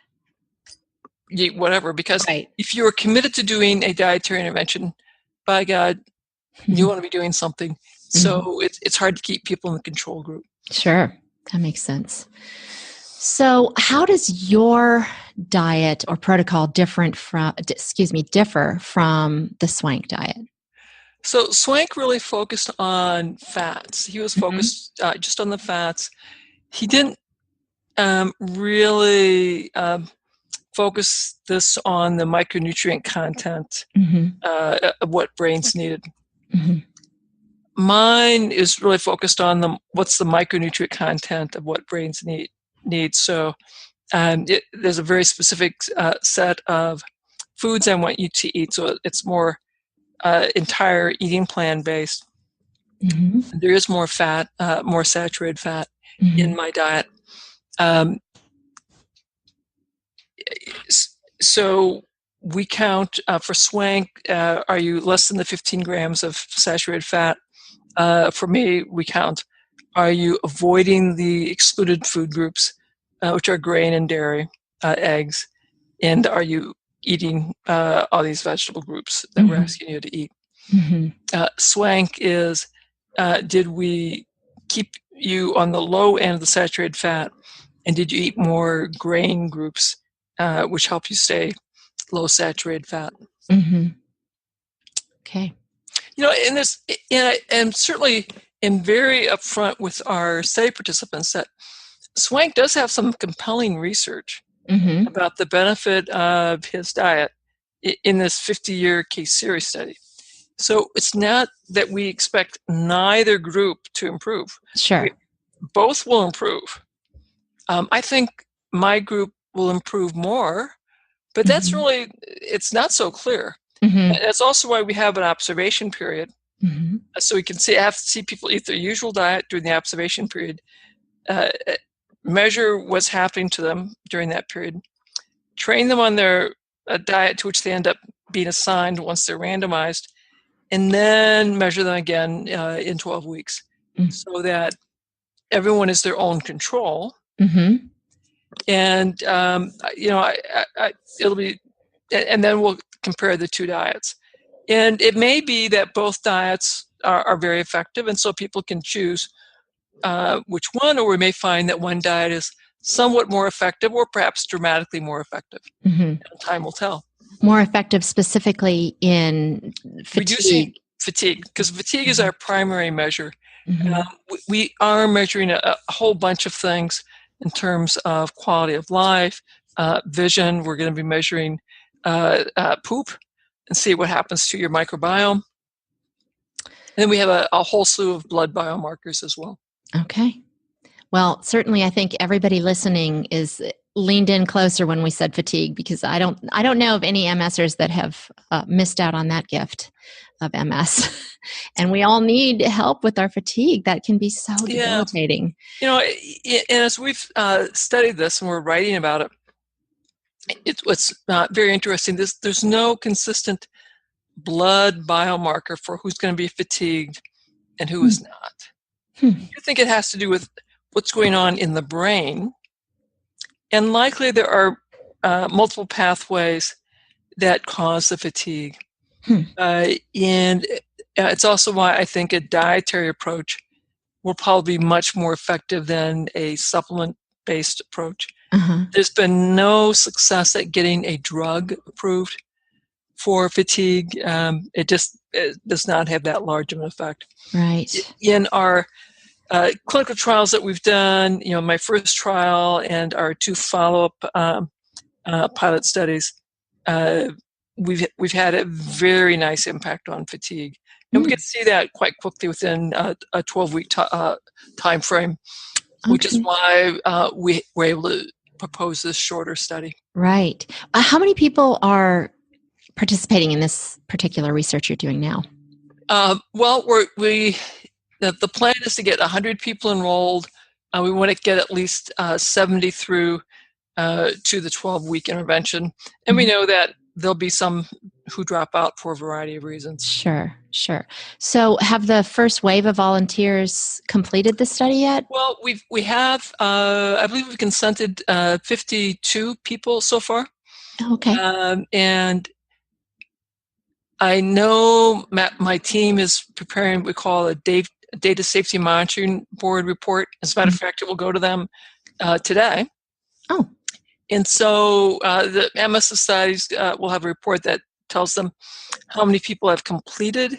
Speaker 2: whatever. Because if you're committed to doing a dietary intervention, by God, you want to be doing something. So it's hard to keep people in the control group.
Speaker 1: Sure. That makes sense. So how does your diet or protocol differ from the Swank diet?
Speaker 2: So Swank really focused on fats. He was focused just on the fats. He didn't really focus this on the micronutrient content of what brains needed. Mine is really focused on what's the micronutrient content of what brains need. So there's a very specific set of foods I want you to eat. So it's more entire eating plan based. There is more fat, more saturated fat in my diet. So we count for Swank, are you less than the 15 grams of saturated fat? For me, we count, are you avoiding the excluded food groups, which are grain and dairy, eggs, and are you eating all these vegetable groups that we're asking you to eat? Swank is, did we keep you on the low end of the saturated fat, and did you eat more grain groups, which help you stay low saturated fat?
Speaker 1: Okay.
Speaker 2: And certainly am very upfront with our study participants that Swank does have some compelling research
Speaker 1: Mm-hmm.
Speaker 2: about the benefit of his diet in this 50-year case series study. So it's not that we expect neither group to improve.
Speaker 1: Sure.
Speaker 2: Both will improve. I think my group will improve more, but that's really, it's not so clear.
Speaker 1: Mm-hmm.
Speaker 2: That's also why we have an observation period.
Speaker 1: Mm-hmm.
Speaker 2: So we can see people eat their usual diet during the observation period, measure what's happening to them during that period, train them on their diet to which they end up being assigned once they're randomized, and then measure them again in 12 weeks so that everyone is their own control.
Speaker 1: Mm-hmm.
Speaker 2: And, it'll be, and then we'll compare the two diets. And it may be that both diets are very effective, and so people can choose which one, or we may find that one diet is somewhat more effective or perhaps dramatically more effective.
Speaker 1: Mm-hmm.
Speaker 2: Time will tell.
Speaker 1: More effective specifically in
Speaker 2: reducing fatigue, because fatigue is our primary measure.
Speaker 1: Mm-hmm.
Speaker 2: We are measuring a whole bunch of things in terms of quality of life, vision. We're going to be measuring poop and see what happens to your microbiome. And then we have a whole slew of blood biomarkers as well.
Speaker 1: Okay. Well, certainly I think everybody listening is leaned in closer when we said fatigue, because I don't know of any MSers that have missed out on that gift of MS. And we all need help with our fatigue. That can be so debilitating.
Speaker 2: And as we've studied this and we're writing about it, it's very interesting. There's no consistent blood biomarker for who's going to be fatigued and who is not. I think it has to do with what's going on in the brain. And likely there are multiple pathways that cause the fatigue. And it's also why I think a dietary approach will probably be much more effective than a supplement-based approach. There's been no success at getting a drug approved for fatigue. It does not have that large of an effect.
Speaker 1: Right.
Speaker 2: In our clinical trials that we've done, my first trial and our two follow-up pilot studies, we've had a very nice impact on fatigue, and we can see that quite quickly within a 12-week time frame, which is why we were able to propose this shorter study.
Speaker 1: Right. How many people are participating in this particular research you're doing now?
Speaker 2: Well, the plan is to get 100 people enrolled. We want to get at least 70 through to the 12-week intervention. And we know that there'll be some who drop out for a variety of reasons.
Speaker 1: Sure. So have the first wave of volunteers completed the study yet?
Speaker 2: Well, we have, I believe we've consented 52 people so far.
Speaker 1: Okay.
Speaker 2: And I know my team is preparing what we call a Data Safety Monitoring Board report. As a matter of fact, it will go to them today.
Speaker 1: Oh.
Speaker 2: And so the MS societies will have a report that tells them how many people have completed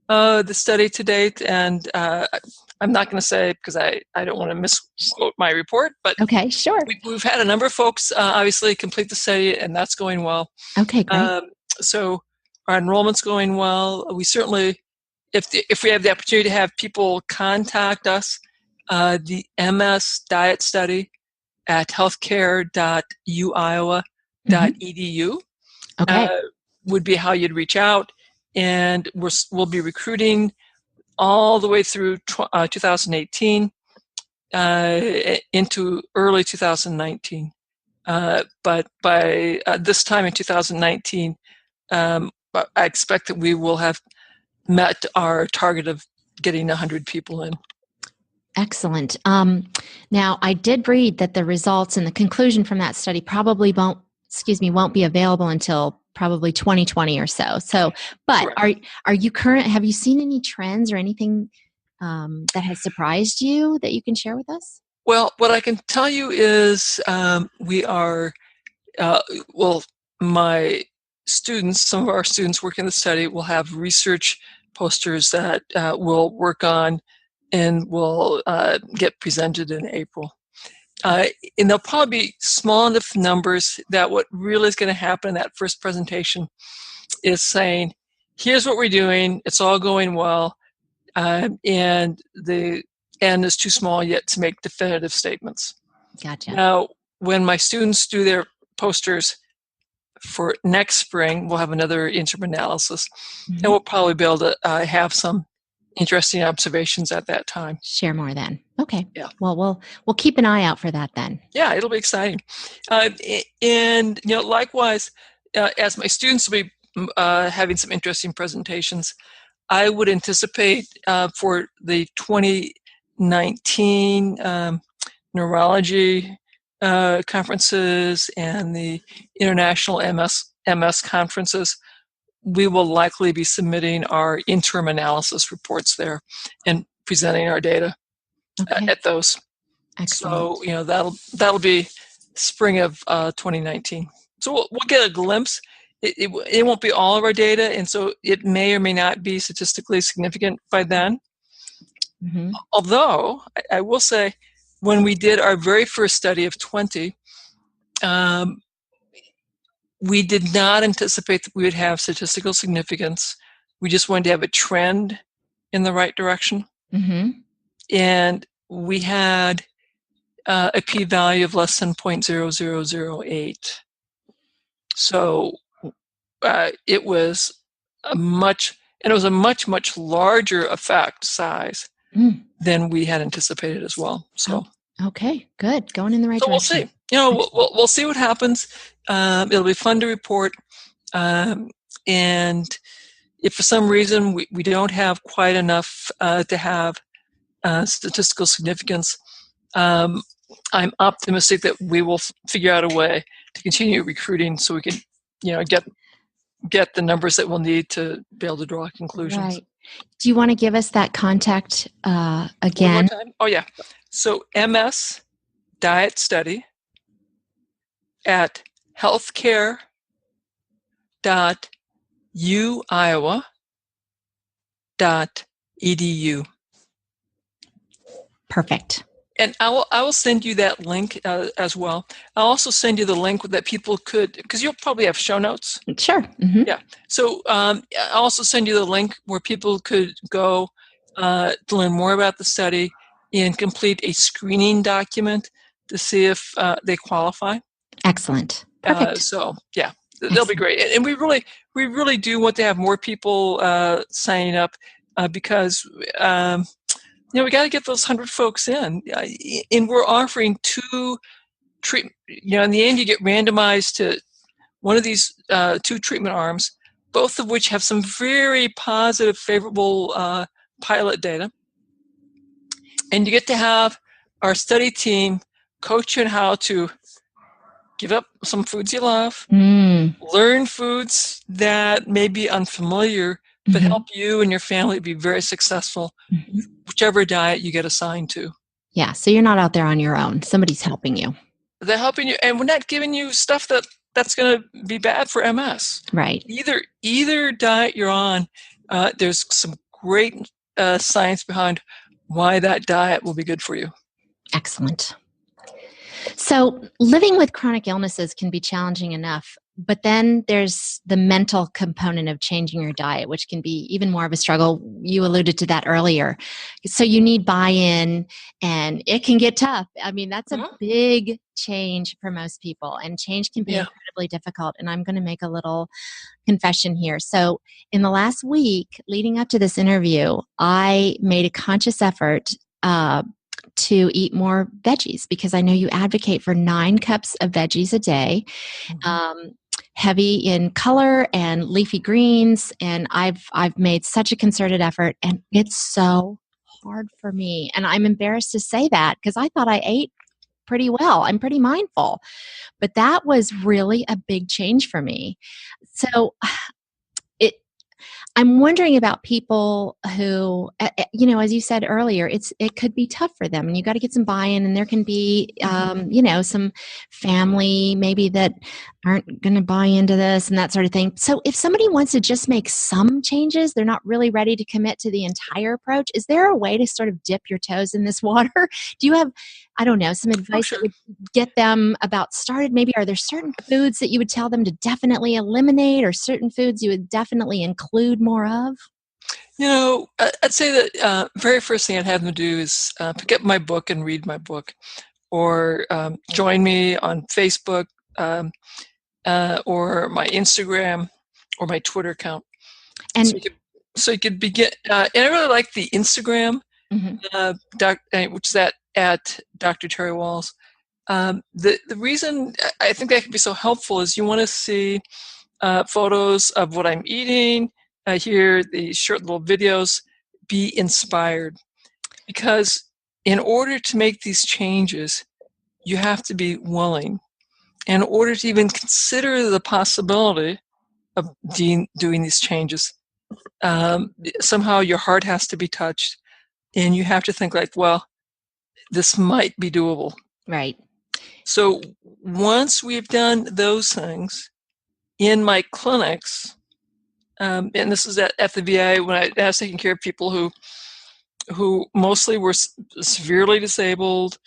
Speaker 2: the study to date. And I'm not going to say, because I don't want to misquote my report, but
Speaker 1: okay, sure.
Speaker 2: We've had a number of folks obviously complete the study, and that's going well.
Speaker 1: Okay, great.
Speaker 2: So our enrollment's going well. We certainly, if we have the opportunity to have people contact us, the MS diet study at healthcare.uiowa.edu would be how you'd reach out. And we'll be recruiting all the way through 2018 into early 2019. But by this time in 2019, I expect that we will have met our target of getting 100 people in.
Speaker 1: Excellent. Now, I did read that the results and the conclusion from that study probably won't be available until probably 2020 or so. But are you current? Have you seen any trends or anything that has surprised you that you can share with us?
Speaker 2: Well, what I can tell you is we are, my students, some of our students working in the study will have research posters that we'll work on and will get presented in April. And they'll probably be small enough numbers that what really is going to happen in that first presentation is saying, here's what we're doing, it's all going well, and the N is too small yet to make definitive statements.
Speaker 1: Gotcha.
Speaker 2: Now, when my students do their posters for next spring, we'll have another interim analysis, and we'll probably be able to have some interesting observations at that time.
Speaker 1: Share more then. Okay.
Speaker 2: Yeah.
Speaker 1: Well, we'll keep an eye out for that then.
Speaker 2: Yeah, it'll be exciting. And likewise, as my students will be having some interesting presentations, I would anticipate for the 2019 neurology conferences and the international MS conferences, we will likely be submitting our interim analysis reports there and presenting our data at those.
Speaker 1: Excellent.
Speaker 2: So that'll be spring of 2019. So we'll get a glimpse. It won't be all of our data, and so it may or may not be statistically significant by then. Mm-hmm. Although I will say, when we did our very first study of 20, we did not anticipate that we would have statistical significance. We just wanted to have a trend in the right direction. Mm-hmm. And we had a p-value of less than 0.0008. So it was a much larger effect size than we had anticipated as well. So
Speaker 1: okay, good, going in the right direction.
Speaker 2: We'll see. We'll see what happens. It'll be fun to report. And if for some reason we don't have quite enough to have statistical significance, I'm optimistic that we will figure out a way to continue recruiting so we can, get the numbers that we'll need to be able to draw conclusions.
Speaker 1: Right. Do you want to give us that contact again?
Speaker 2: One more time? Oh, yeah. So MS Diet Study at healthcare.uiowa.edu.
Speaker 1: Perfect.
Speaker 2: And I will send you that link as well. I'll also send you the link that people could, because you'll probably have show notes.
Speaker 1: Sure. Mm-hmm.
Speaker 2: Yeah. So I'll also send you the link where people could go to learn more about the study and complete a screening document to see if they qualify.
Speaker 1: Excellent. Perfect.
Speaker 2: They'll be great. And we really do want to have more people signing up because we got to get those 100 folks in. And we're offering 2 treatment. In the end, you get randomized to one of these 2 treatment arms, both of which have some very positive, favorable pilot data. And you get to have our study team coach you on how to give up some foods you love, learn foods that may be unfamiliar, but help you and your family be very successful, whichever diet you get assigned to.
Speaker 1: Yeah, so you're not out there on your own. Somebody's helping you.
Speaker 2: They're helping you, and we're not giving you stuff that's going to be bad for MS.
Speaker 1: Right.
Speaker 2: Either diet you're on, there's some great science behind why that diet will be good for you.
Speaker 1: Excellent. So living with chronic illnesses can be challenging enough, but then there's the mental component of changing your diet, which can be even more of a struggle. You alluded to that earlier. So you need buy-in, and it can get tough. I mean, that's a big change for most people, and change can be incredibly difficult. And I'm going to make a little confession here. So in the last week leading up to this interview, I made a conscious effort to eat more veggies, because I know you advocate for 9 cups of veggies a day, heavy in color and leafy greens. And I've made such a concerted effort, and it's so hard for me. And I'm embarrassed to say that, because I thought I ate pretty well. I'm pretty mindful, but that was really a big change for me. So I'm wondering about people who, as you said earlier, it could be tough for them, and you got to get some buy-in, and there can be, some family maybe that aren't going to buy into this and that sort of thing. So if somebody wants to just make some changes, they're not really ready to commit to the entire approach. Is there a way to sort of dip your toes in this water? Do you have I don't know, some
Speaker 2: Oh,
Speaker 1: advice that
Speaker 2: sure.
Speaker 1: would get them about started? Maybe are there certain foods that you would tell them to definitely eliminate, or certain foods you would definitely include more of?
Speaker 2: I'd say that very first thing I'd have them do is pick up my book and read my book, or join me on Facebook, um, or my Instagram, or my Twitter account. So
Speaker 1: And
Speaker 2: you could begin. And I really like the Instagram,
Speaker 1: mhm,
Speaker 2: which is at Dr. Terry Wahls. The reason I think that can be so helpful is you want to see photos of what I'm eating, hear these short little videos, be inspired. Because in order to make these changes, you have to be willing. In order to even consider the possibility of doing these changes, somehow your heart has to be touched, and you have to think like, well, this might be doable.
Speaker 1: right.
Speaker 2: So once we've done those things in my clinics, and this is at the VA when I was taking care of people who mostly were severely disabled,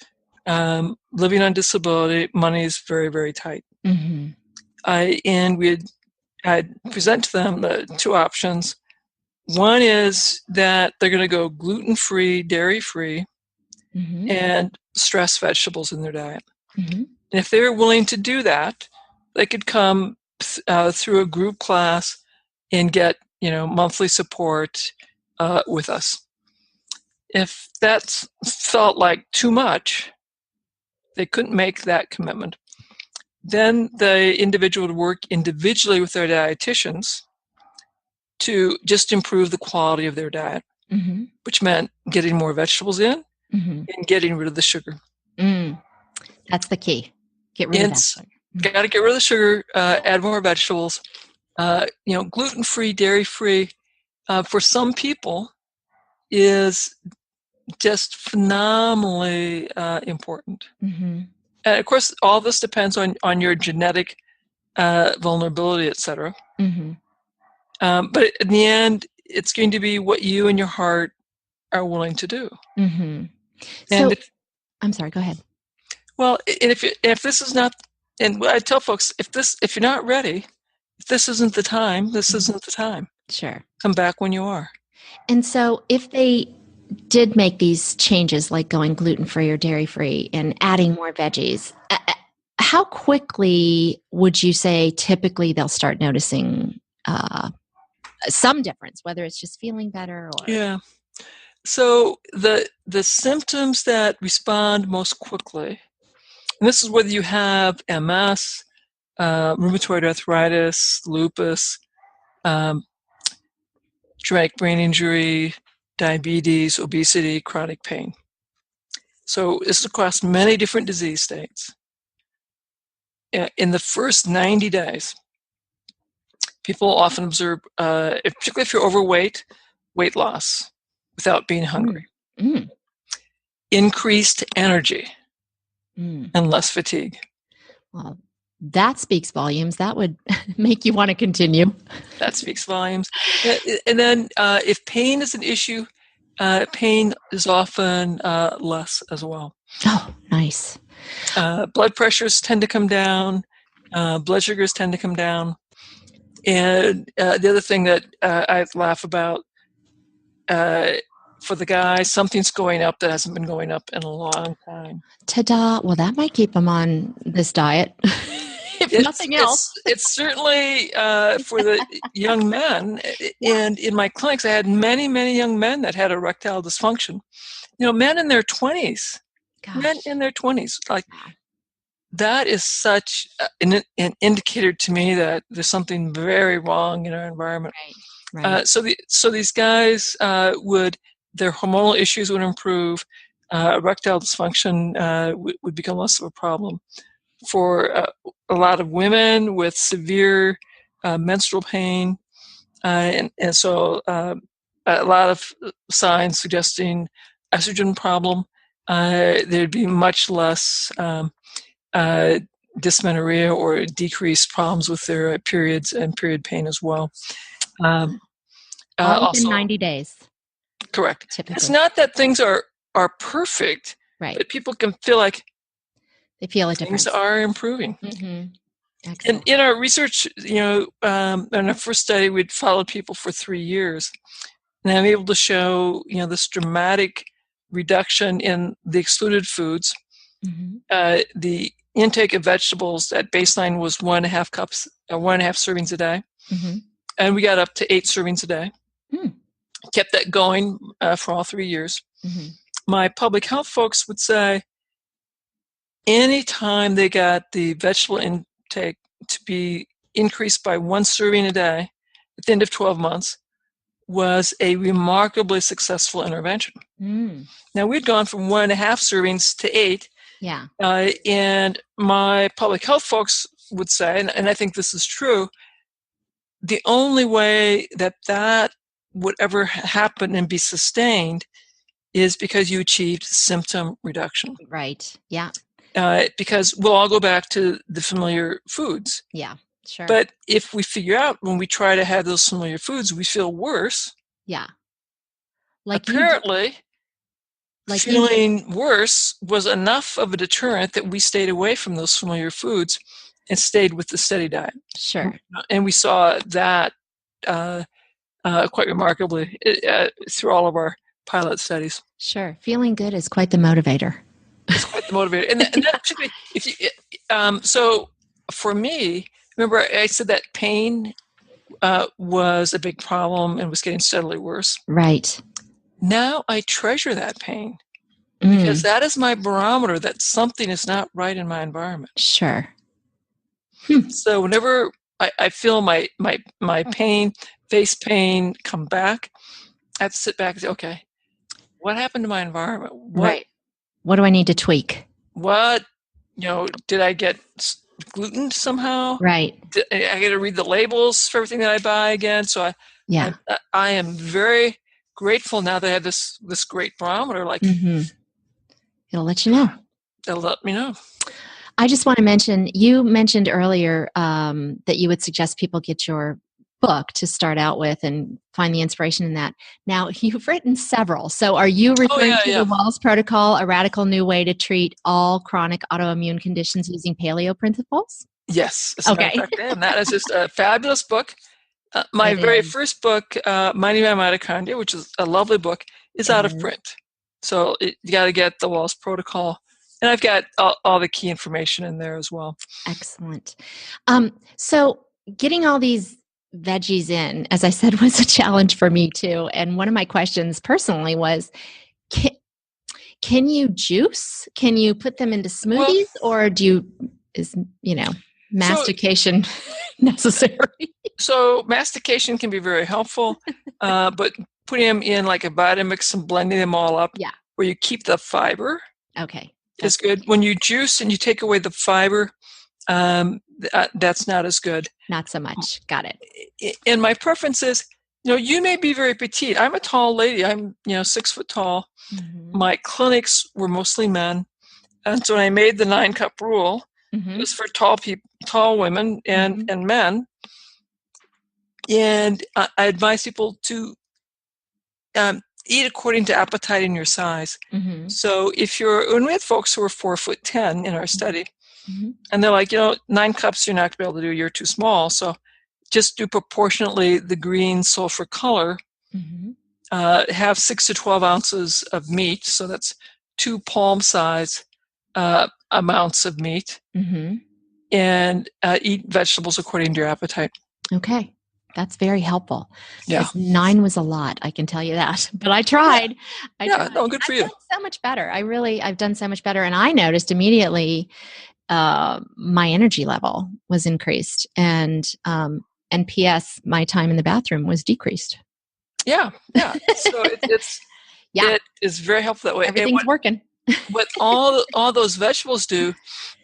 Speaker 2: living on disability, money is very, very tight.
Speaker 1: Mm-hmm.
Speaker 2: I'd present to them the two options. One is that they're going to go gluten-free, dairy-free,
Speaker 1: Mm-hmm.
Speaker 2: and stress vegetables in their diet.
Speaker 1: Mm-hmm.
Speaker 2: And if they're willing to do that, they could come through a group class and get monthly support with us. If that felt like too much, they couldn't make that commitment. Then the individual would work individually with their dietitians to just improve the quality of their diet,
Speaker 1: Mm-hmm.
Speaker 2: which meant getting more vegetables in
Speaker 1: Mm-hmm.
Speaker 2: and getting rid of the sugar.
Speaker 1: That's the key. Get rid of that sugar.
Speaker 2: Got to get rid of the sugar, add more vegetables. Gluten-free, dairy-free, for some people is just phenomenally important.
Speaker 1: Mm-hmm.
Speaker 2: And of course, all this depends on your genetic vulnerability, et cetera.
Speaker 1: Mm-hmm.
Speaker 2: But in the end, it's going to be what you and your heart are willing to do.
Speaker 1: Mm-hmm.
Speaker 2: And
Speaker 1: So, I'm sorry, go ahead.
Speaker 2: well, and if this is not, and I tell folks, if you're not ready, if this isn't the time, this isn't the time.
Speaker 1: Sure.
Speaker 2: Come back when you are.
Speaker 1: And so if they did make these changes, like going gluten-free or dairy-free and adding more veggies, how quickly would you say typically they'll start noticing some difference, whether it's just feeling better or?
Speaker 2: Yeah. So the symptoms that respond most quickly, and this is whether you have MS, rheumatoid arthritis, lupus, traumatic brain injury, diabetes, obesity, chronic pain. So this is across many different disease states. In the first 90 days, people often observe, particularly if you're overweight, weight loss without being hungry, increased energy, and less fatigue.
Speaker 1: Well, that speaks volumes. That would make you want to continue.
Speaker 2: That speaks volumes. And then if pain is an issue, pain is often less as well.
Speaker 1: Oh, nice.
Speaker 2: Blood pressures tend to come down. Blood sugars tend to come down. And the other thing that I laugh about, for the guy, something's going up that hasn't been going up in a long time.
Speaker 1: Ta-da. Well, that might keep them on this diet, if nothing else.
Speaker 2: It's certainly for the young men. And in my clinics, I had many, many young men that had erectile dysfunction. Men in their 20s.
Speaker 1: Gosh.
Speaker 2: Men in their 20s. Like, that is such an indicator to me that there's something very wrong in our environment.
Speaker 1: Right.
Speaker 2: So these guys their hormonal issues would improve. Erectile dysfunction would become less of a problem. For a lot of women with severe menstrual pain, and so a lot of signs suggesting estrogen problem, there'd be much less dysmenorrhea or decreased problems with their periods and period pain as well.
Speaker 1: All
Speaker 2: also,
Speaker 1: within 90 days.
Speaker 2: correct.
Speaker 1: Typically.
Speaker 2: It's not that things are perfect,
Speaker 1: Right.
Speaker 2: but people can feel like
Speaker 1: They feel a
Speaker 2: things
Speaker 1: difference.
Speaker 2: are improving.
Speaker 1: Mm-hmm.
Speaker 2: And
Speaker 1: Excellent.
Speaker 2: in our research, in our first study, we'd followed people for 3 years, and I'm able to show, this dramatic reduction in the excluded foods.
Speaker 1: Mm-hmm.
Speaker 2: The intake of vegetables at baseline was 1.5 cups, 1.5 servings a day,
Speaker 1: Mm-hmm.
Speaker 2: and we got up to 8 servings a day.
Speaker 1: Mm.
Speaker 2: Kept that going for all 3 years.
Speaker 1: Mm-hmm.
Speaker 2: My public health folks would say anytime they got the vegetable intake to be increased by 1 serving a day at the end of 12 months was a remarkably successful intervention.
Speaker 1: Mm.
Speaker 2: Now, we'd gone from 1.5 servings to 8.
Speaker 1: Yeah.
Speaker 2: And my public health folks would say, and I think this is true, the only way that would ever happen and be sustained is because you achieved symptom reduction.
Speaker 1: Right. Yeah.
Speaker 2: Because we'll all go back to the familiar foods.
Speaker 1: Yeah. Sure.
Speaker 2: But if we figure out when we try to have those familiar foods, we feel worse.
Speaker 1: Yeah. Like
Speaker 2: apparently, feeling worse was enough of a deterrent that we stayed away from those familiar foods and stayed with the steady diet.
Speaker 1: Sure.
Speaker 2: And we saw that quite remarkably through all of our pilot studies.
Speaker 1: Sure. Feeling good is quite the motivator.
Speaker 2: It's quite the motivator. And that particularly, so for me, remember I said that pain was a big problem and was getting steadily worse.
Speaker 1: Right.
Speaker 2: Now I treasure that pain because that is my barometer that something is not right in my environment.
Speaker 1: Sure.
Speaker 2: So whenever I feel my pain, face pain come back, I have to sit back and say, okay, what happened to my environment?
Speaker 1: Right. What do I need to tweak?
Speaker 2: What, did I get gluten somehow?
Speaker 1: Right.
Speaker 2: I got to read the labels for everything that I buy again. So I am very grateful now that I have this great barometer. Like,
Speaker 1: it'll let you know.
Speaker 2: It'll let me know.
Speaker 1: I just want to mention, you mentioned earlier that you would suggest people get your book to start out with and find the inspiration in that. Now, you've written several. So are you referring to the Wahls Protocol, a radical new way to treat all chronic autoimmune conditions using paleo principles?
Speaker 2: Yes. Okay. And that is just a fabulous book. My very first book, Minding My Mitochondria, which is a lovely book, is out of print. So you got to get the Wahls Protocol. And I've got all the key information in there as well.
Speaker 1: Excellent. So getting all these veggies in, as I said, was a challenge for me too. And one of my questions personally was, can you juice? Can you put them into smoothies, or is mastication necessary?
Speaker 2: So mastication can be very helpful, but putting them in like a Vitamix and blending them all up, where you keep the fiber, is good. When you juice and you take away the fiber, that's not as good.
Speaker 1: Not so much. Got it.
Speaker 2: And my preference is, you may be very petite. I'm a tall lady. I'm 6 foot tall. My clinics were mostly men, and so when I made the 9-cup rule, it was for tall women and men. And I advise people to eat according to appetite and your size. So when we had folks who were 4'10" in our study, and they're like, 9 cups you're not going to be able to do, you're too small. So just do proportionately the green sulfur color. Have 6 to 12 ounces of meat. So that's 2 palm size amounts of meat. And eat vegetables according to your appetite.
Speaker 1: Okay. That's very helpful.
Speaker 2: Yeah.
Speaker 1: 9 was a lot, I can tell you that. But I tried.
Speaker 2: No, good for you.
Speaker 1: I've done so much better. I've done so much better. And I noticed immediately my energy level was increased. And P.S., my time in the bathroom was decreased.
Speaker 2: Yeah. So it is very helpful that way.
Speaker 1: Everything's working.
Speaker 2: What all those vegetables do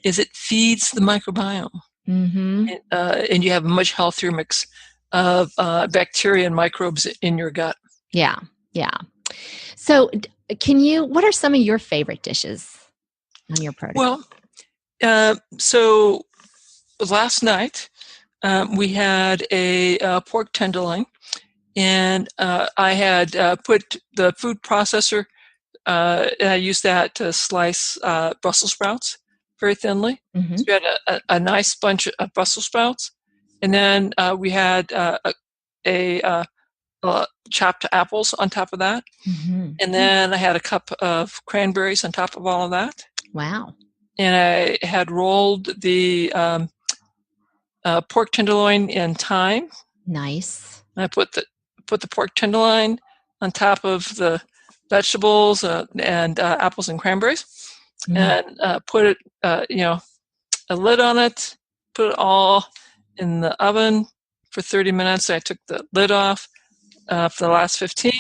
Speaker 2: is it feeds the microbiome. And you have a much healthier mix of bacteria and microbes in your gut.
Speaker 1: Yeah. So what are some of your favorite dishes on your protocol?
Speaker 2: Well, so last night we had a pork tenderloin, and I had put the food processor and I used that to slice Brussels sprouts very thinly.
Speaker 1: Mm-hmm.
Speaker 2: So we had a nice bunch of Brussels sprouts, and then we had chopped apples on top of that, and then I had a cup of cranberries on top of all of that.
Speaker 1: Wow!
Speaker 2: And I had rolled the pork tenderloin in thyme.
Speaker 1: Nice.
Speaker 2: And I put the pork tenderloin on top of the vegetables and apples and cranberries, and put it, a lid on it. Put it all in the oven for 30 minutes. I took the lid off for the last 15.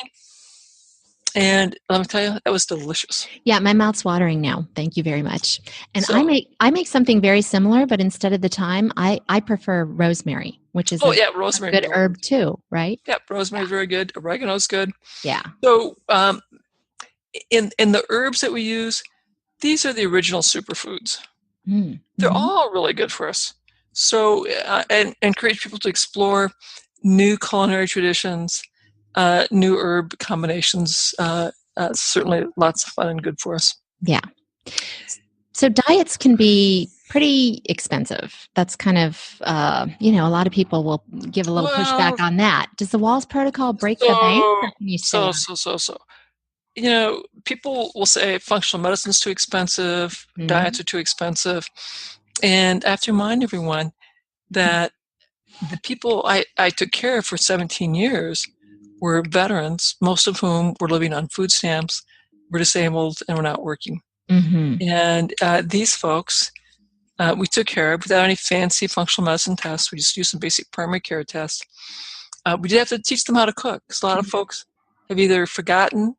Speaker 2: And let me tell you, that was delicious.
Speaker 1: Yeah, my mouth's watering now. Thank you very much. And
Speaker 2: So,
Speaker 1: I make something very similar, but instead of the thyme, I prefer rosemary, which is
Speaker 2: rosemary,
Speaker 1: a good herb too, right?
Speaker 2: Yeah, rosemary's very good. Oregano's good.
Speaker 1: Yeah.
Speaker 2: So in the herbs that we use, these are the original superfoods.
Speaker 1: Mm-hmm.
Speaker 2: They're all really good for us. So and encourage people to explore new culinary traditions, new herb combinations. Certainly lots of fun and good for us.
Speaker 1: Yeah. So diets can be pretty expensive. That's kind of, a lot of people will give a little pushback on that. Does the Wahls Protocol break the bank? Or can you say
Speaker 2: people will say functional medicine is too expensive, diets are too expensive. And I have to remind everyone that the people I took care of for 17 years were veterans, most of whom were living on food stamps, were disabled, and were not working. And these folks, we took care of without any fancy functional medicine tests. We just used some basic primary care tests. We did have to teach them how to cook, because a lot of folks have either forgotten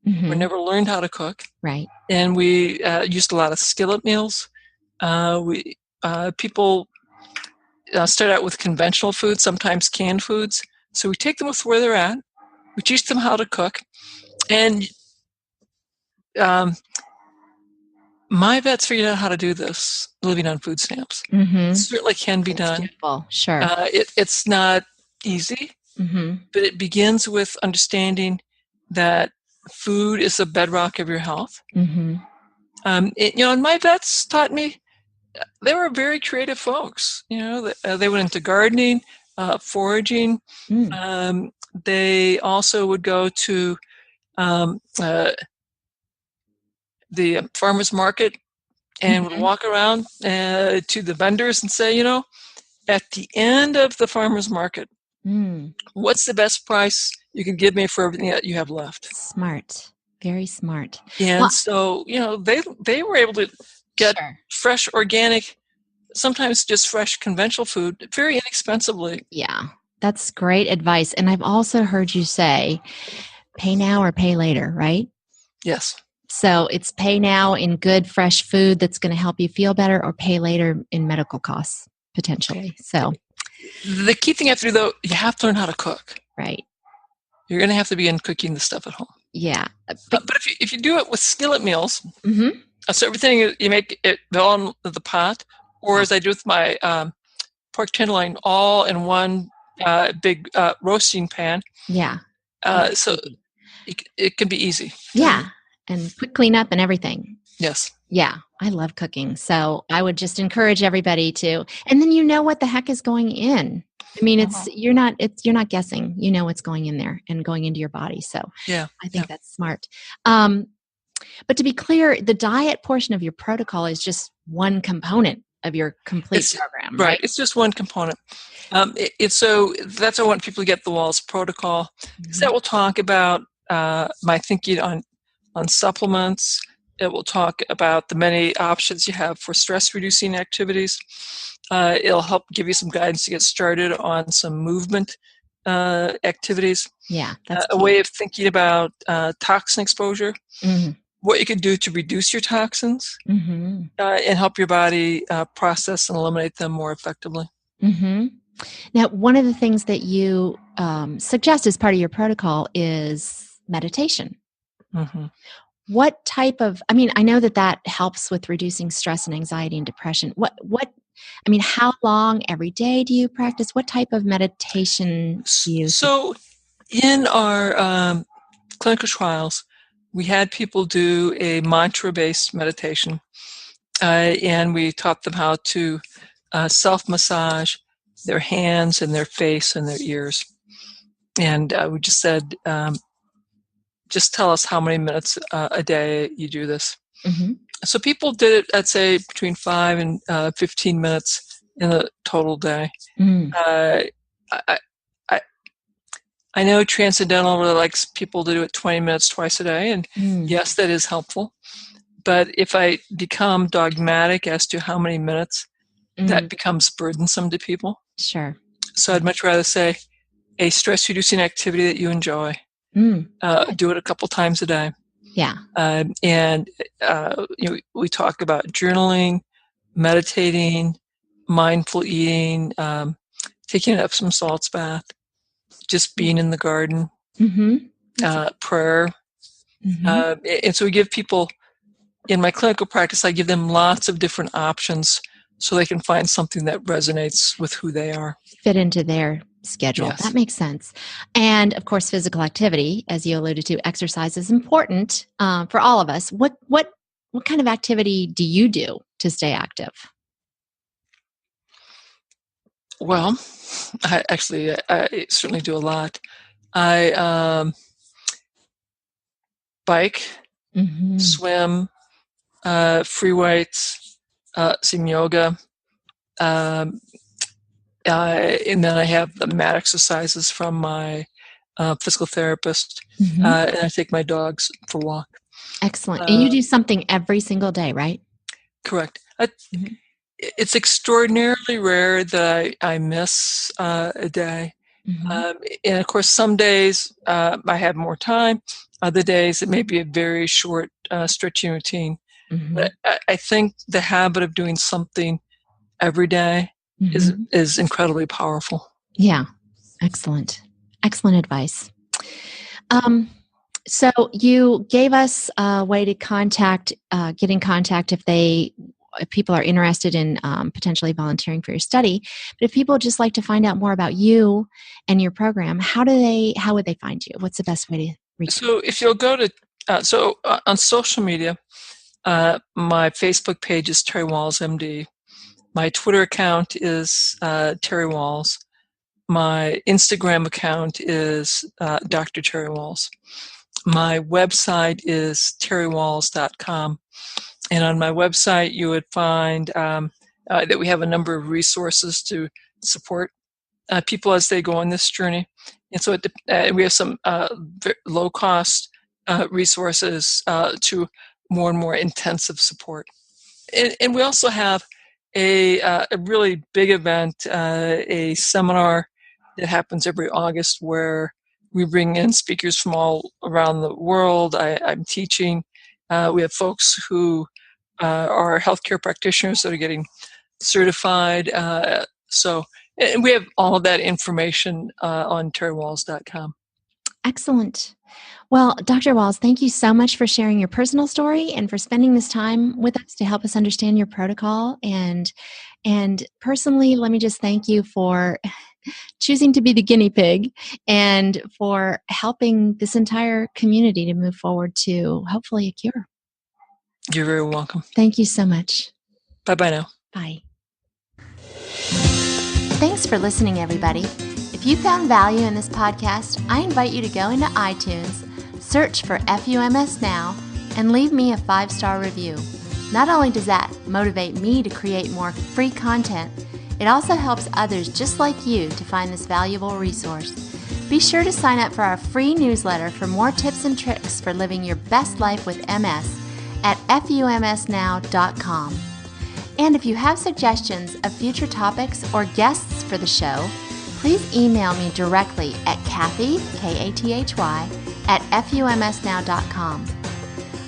Speaker 2: or never learned how to cook.
Speaker 1: Right.
Speaker 2: And we used a lot of skillet meals. People start out with conventional foods, sometimes canned foods. So we take them with where they're at. We teach them how to cook. And my vets figured out how to do this living on food stamps. It certainly can be done.
Speaker 1: Doable. Sure.
Speaker 2: It's not easy, but it begins with understanding that food is the bedrock of your health. And my vets taught me, they were very creative folks. They went into gardening, foraging. They also would go to the farmer's market and would walk around to the vendors and say, at the end of the farmer's market, what's the best price you can give me for everything that you have left?
Speaker 1: Smart. Very smart.
Speaker 2: And so, they were able to get fresh, organic, sometimes just fresh conventional food very inexpensively.
Speaker 1: Yeah, that's great advice. And I've also heard you say, pay now or pay later, right?
Speaker 2: Yes.
Speaker 1: So it's pay now in good, fresh food that's going to help you feel better, or pay later in medical costs, potentially. So
Speaker 2: the key thing you have to do, though, you have to learn how to cook.
Speaker 1: Right.
Speaker 2: You're going to have to begin cooking the stuff at home.
Speaker 1: Yeah.
Speaker 2: But if you do it with skillet meals, so everything you make it on the pot, or as I do with my pork tenderloin, all in one big roasting pan.
Speaker 1: Yeah.
Speaker 2: So it can be easy.
Speaker 1: Yeah. And quick cleanup and everything.
Speaker 2: Yes.
Speaker 1: Yeah. I love cooking. So I would just encourage everybody to, and then you know what the heck is going in. I mean, you're not guessing, what's going in there and going into your body. So I think that's smart. But to be clear, the diet portion of your protocol is just one component of your complete program, right?
Speaker 2: It's just one component. So that's why I want people to get the Wahls Protocol, because that will talk about my thinking on supplements. It will talk about the many options you have for stress-reducing activities. It'll help give you some guidance to get started on some movement activities.
Speaker 1: Yeah, that's
Speaker 2: a way of thinking about toxin exposure, what you can do to reduce your toxins, and help your body process and eliminate them more effectively.
Speaker 1: Now, one of the things that you suggest as part of your protocol is meditation. What type of, I know that helps with reducing stress and anxiety and depression. How long every day do you practice? What type of meditation do you?
Speaker 2: So in our clinical trials, we had people do a mantra-based meditation, and we taught them how to self-massage their hands and their face and their ears. And we just said, just tell us how many minutes a day you do this.
Speaker 1: Mm-hmm.
Speaker 2: So people did it, I'd say, between 5 and 15 minutes in a total day.
Speaker 1: Mm.
Speaker 2: I know Transcendental really likes people to do it 20 minutes twice a day, and yes, that is helpful. But if I become dogmatic as to how many minutes, that becomes burdensome to people.
Speaker 1: Sure.
Speaker 2: So I'd much rather say a stress-reducing activity that you enjoy. Do it a couple times a day.
Speaker 1: Yeah.
Speaker 2: And we talk about journaling, meditating, mindful eating, taking an Epsom salts bath, just being in the garden, prayer. And so we give people, in my clinical practice, I give them lots of different options so they can find something that resonates with who they are.
Speaker 1: Fit into their schedule.
Speaker 2: Yes.
Speaker 1: That makes sense. And of course, physical activity, as you alluded to, exercise is important for all of us. What kind of activity do you do to stay active?
Speaker 2: Well, I certainly do a lot. I bike, swim, free weights, some yoga, and then I have the mat exercises from my physical therapist, and I take my dogs for a walk.
Speaker 1: Excellent. And you do something every single day, right?
Speaker 2: Correct. It's extraordinarily rare that I miss a day. And of course, some days I have more time. Other days it may be a very short stretching routine. But I think the habit of doing something every day is incredibly powerful. Yeah.
Speaker 1: Excellent. Excellent advice. So you gave us a way to get in contact if people are interested in potentially volunteering for your study. But if people just like to find out more about you and your program, how would they find you? What's the best way to reach you?
Speaker 2: So if you'll go to, on social media, my Facebook page is Terry Wahls, MD. My Twitter account is Terry Wahls. My Instagram account is Dr. Terry Wahls. My website is terrywahls.com. And on my website, you would find that we have a number of resources to support people as they go on this journey. And so we have some low-cost resources to more and more intensive support. And we also have a really big event, a seminar that happens every August where we bring in speakers from all around the world. I'm teaching. We have folks who are healthcare practitioners that are getting certified. And we have all of that information on terrywahls.com.
Speaker 1: Excellent. Well, Dr. Wahls, thank you so much for sharing your personal story and for spending this time with us to help us understand your protocol. And personally, let me just thank you for choosing to be the guinea pig and for helping this entire community to move forward to hopefully a cure.
Speaker 2: You're very welcome.
Speaker 1: Thank you so much.
Speaker 2: Bye-bye now.
Speaker 1: Bye. Thanks for listening, everybody. If you found value in this podcast, I invite you to go into iTunes, search for FUMS Now, and leave me a 5-star review. Not only does that motivate me to create more free content, it also helps others just like you to find this valuable resource. Be sure to sign up for our free newsletter for more tips and tricks for living your best life with MS at FUMSnow.com. And if you have suggestions of future topics or guests for the show, please email me directly at Kathy, Kathy, at FUMSnow.com.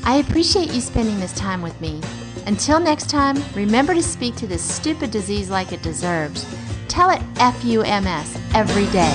Speaker 1: I appreciate you spending this time with me. Until next time, remember to speak to this stupid disease like it deserves. Tell it FUMS every day.